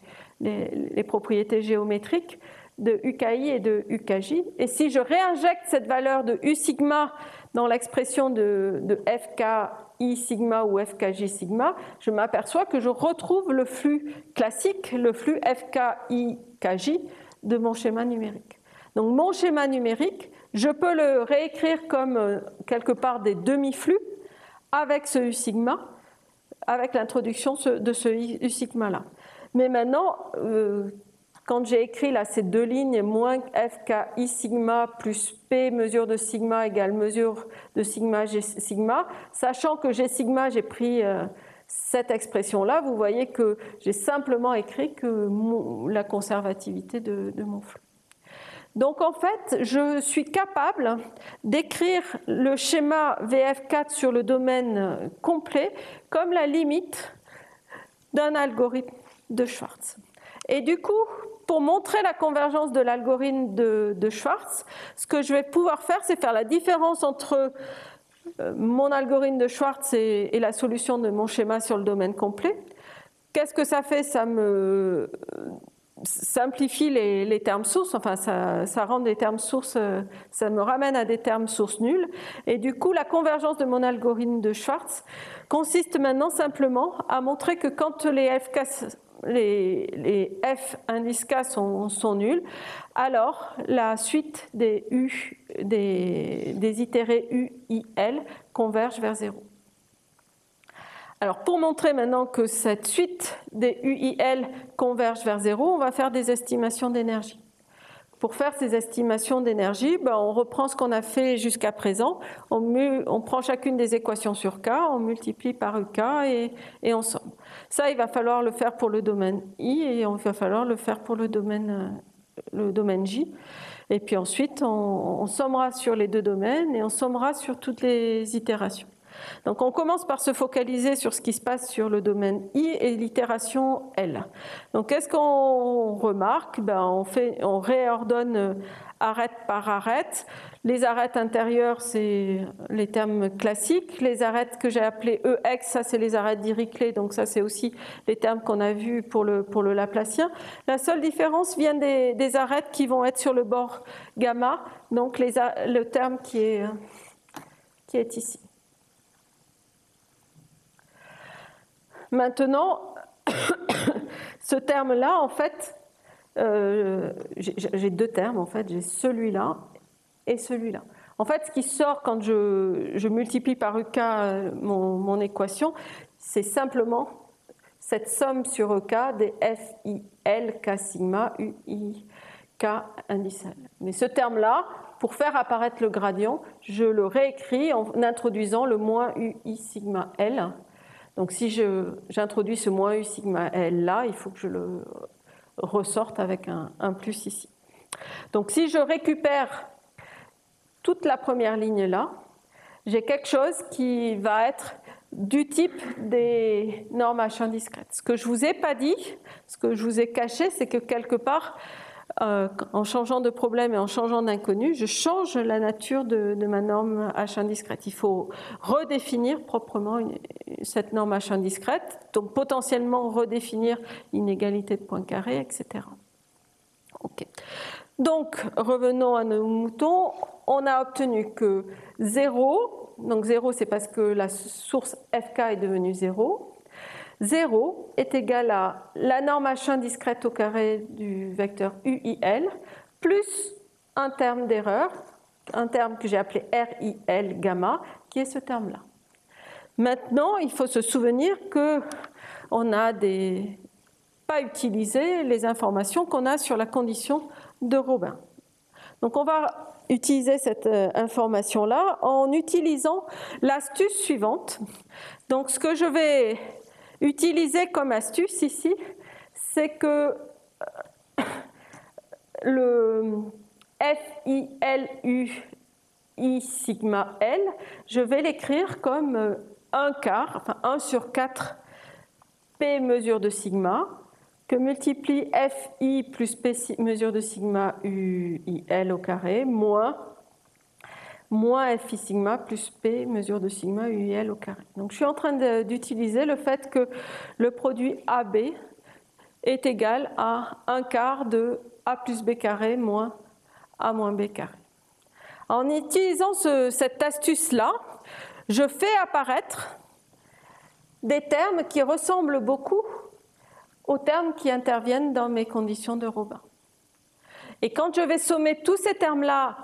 propriétés géométriques de UKI et de UKJ. Et si je réinjecte cette valeur de U sigma dans l'expression de FKI sigma ou FKJ sigma, je m'aperçois que je retrouve le flux classique, le flux FKI KJ de mon schéma numérique. Donc mon schéma numérique, je peux le réécrire comme quelque part des demi-flux avec ce U sigma, avec l'introduction de ce U sigma-là. Mais maintenant, quand j'ai écrit là ces deux lignes, moins fki sigma plus p mesure de sigma égale mesure de sigma g sigma, sachant que g sigma, j'ai pris cette expression-là, vous voyez que j'ai simplement écrit que la conservativité de mon flux. Donc en fait, je suis capable d'écrire le schéma VF4 sur le domaine complet comme la limite d'un algorithme de Schwartz. Et du coup, pour montrer la convergence de l'algorithme de Schwartz, ce que je vais pouvoir faire, c'est faire la différence entre mon algorithme de Schwartz et la solution de mon schéma sur le domaine complet. Qu'est-ce que ça fait? Ça me simplifie les termes sources, enfin ça rend des termes sources, ça me ramène à des termes sources nuls. Et du coup, la convergence de mon algorithme de Schwartz consiste maintenant simplement à montrer que quand les f indices k sont nuls, alors la suite des itérés u, i, l converge vers 0. Alors pour montrer maintenant que cette suite des UIL converge vers 0, on va faire des estimations d'énergie. pour faire ces estimations d'énergie, on reprend ce qu'on a fait jusqu'à présent. On prend chacune des équations sur K, on multiplie par UK et on somme. Ça, il va falloir le faire pour le domaine I et il va falloir le faire pour le domaine J. Et puis ensuite, on sommera sur les deux domaines et on sommera sur toutes les itérations. Donc on commence par se focaliser sur ce qui se passe sur le domaine I et l'itération L. Donc qu'est-ce qu'on remarque? On réordonne arête par arête. Les arêtes intérieures, c'est les termes classiques. Les arêtes que j'ai appelées EX, ça c'est les arêtes Dirichlet, donc ça c'est aussi les termes qu'on a vus pour le Laplacien. La seule différence vient des arêtes qui vont être sur le bord gamma, donc le terme qui est ici. Maintenant, ce terme-là, en fait, j'ai deux termes, en fait, j'ai celui-là et celui-là. En fait, ce qui sort quand je multiplie par UK mon équation, c'est simplement cette somme sur EK des FIL K sigma UI K indice L. Mais ce terme-là, pour faire apparaître le gradient, je le réécris en introduisant le moins UI sigma L. Donc si j'introduis ce moins U sigma L là, il faut que je le ressorte avec un plus ici. Donc si je récupère toute la première ligne là, j'ai quelque chose qui va être du type des normes H1 discrètes. Ce que je ne vous ai pas dit, ce que je vous ai caché, c'est que quelque part, en changeant de problème et en changeant d'inconnu, je change la nature de ma norme H1 discrète. Il faut redéfinir proprement cette norme H1 discrète, donc potentiellement redéfinir l'inégalité de Poincaré, etc. Okay. Donc, revenons à nos moutons. On a obtenu que 0, donc 0 c'est parce que la source FK est devenue 0, 0 est égal à la norme H1 discrète au carré du vecteur UIL plus un terme d'erreur, un terme que j'ai appelé RIL gamma, qui est ce terme-là. Maintenant, il faut se souvenir qu'on n'a pas utilisé les informations qu'on a sur la condition de Robin. Donc on va utiliser cette information-là en utilisant l'astuce suivante. Donc ce que je vais utiliser comme astuce ici, c'est que le FILUI sigma L, je vais l'écrire comme 1 quart, enfin 1 sur 4 P mesure de sigma, que multiplie FI plus P mesure de sigma UIL au carré, moins FI sigma plus P mesure de sigma UIL au carré. Donc je suis en train d'utiliser le fait que le produit AB est égal à 1 quart de A plus B carré moins A moins B carré. En utilisant cette astuce-là, je fais apparaître des termes qui ressemblent beaucoup aux termes qui interviennent dans mes conditions de Robin. Et quand je vais sommer tous ces termes-là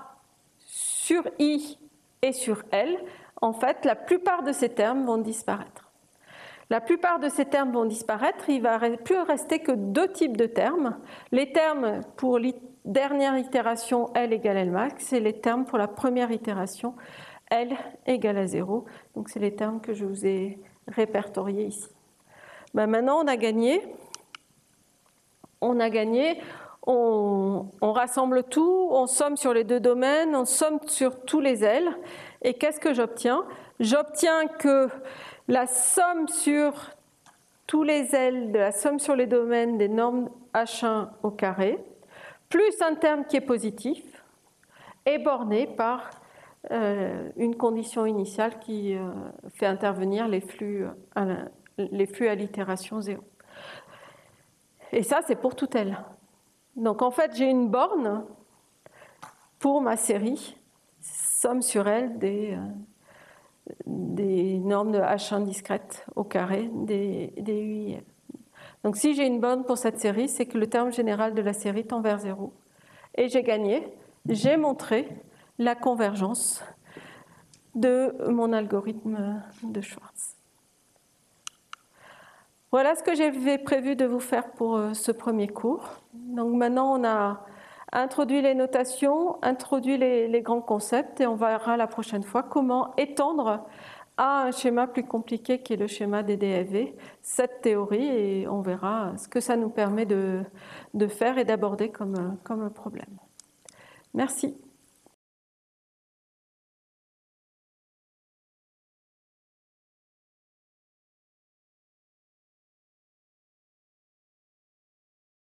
sur I et sur L, en fait, la plupart de ces termes vont disparaître. La plupart de ces termes vont disparaître, il ne va plus rester que deux types de termes. Les termes pour la dernière itération L égale L max et les termes pour la première itération L égale à 0. Donc c'est les termes que je vous ai répertoriés ici. Maintenant on a gagné. On rassemble tout, on somme sur les deux domaines, on somme sur tous les L. Et qu'est-ce que j'obtiens? J'obtiens que la somme sur tous les L de la somme sur les domaines des normes H1 au carré, plus un terme qui est positif, est borné par une condition initiale qui fait intervenir les flux à l'itération 0. Et ça, c'est pour tout L. Donc en fait, j'ai une borne pour ma série, somme sur L des normes de H1 discrètes au carré des UIL. Donc si j'ai une borne pour cette série, c'est que le terme général de la série tend vers 0. Et j'ai gagné, j'ai montré la convergence de mon algorithme de Schwartz. Voilà ce que j'avais prévu de vous faire pour ce premier cours. Donc maintenant, on a introduit les notations, introduit les grands concepts et on verra la prochaine fois comment étendre à un schéma plus compliqué qui est le schéma des DFV, cette théorie, et on verra ce que ça nous permet de faire et d'aborder comme problème. Merci.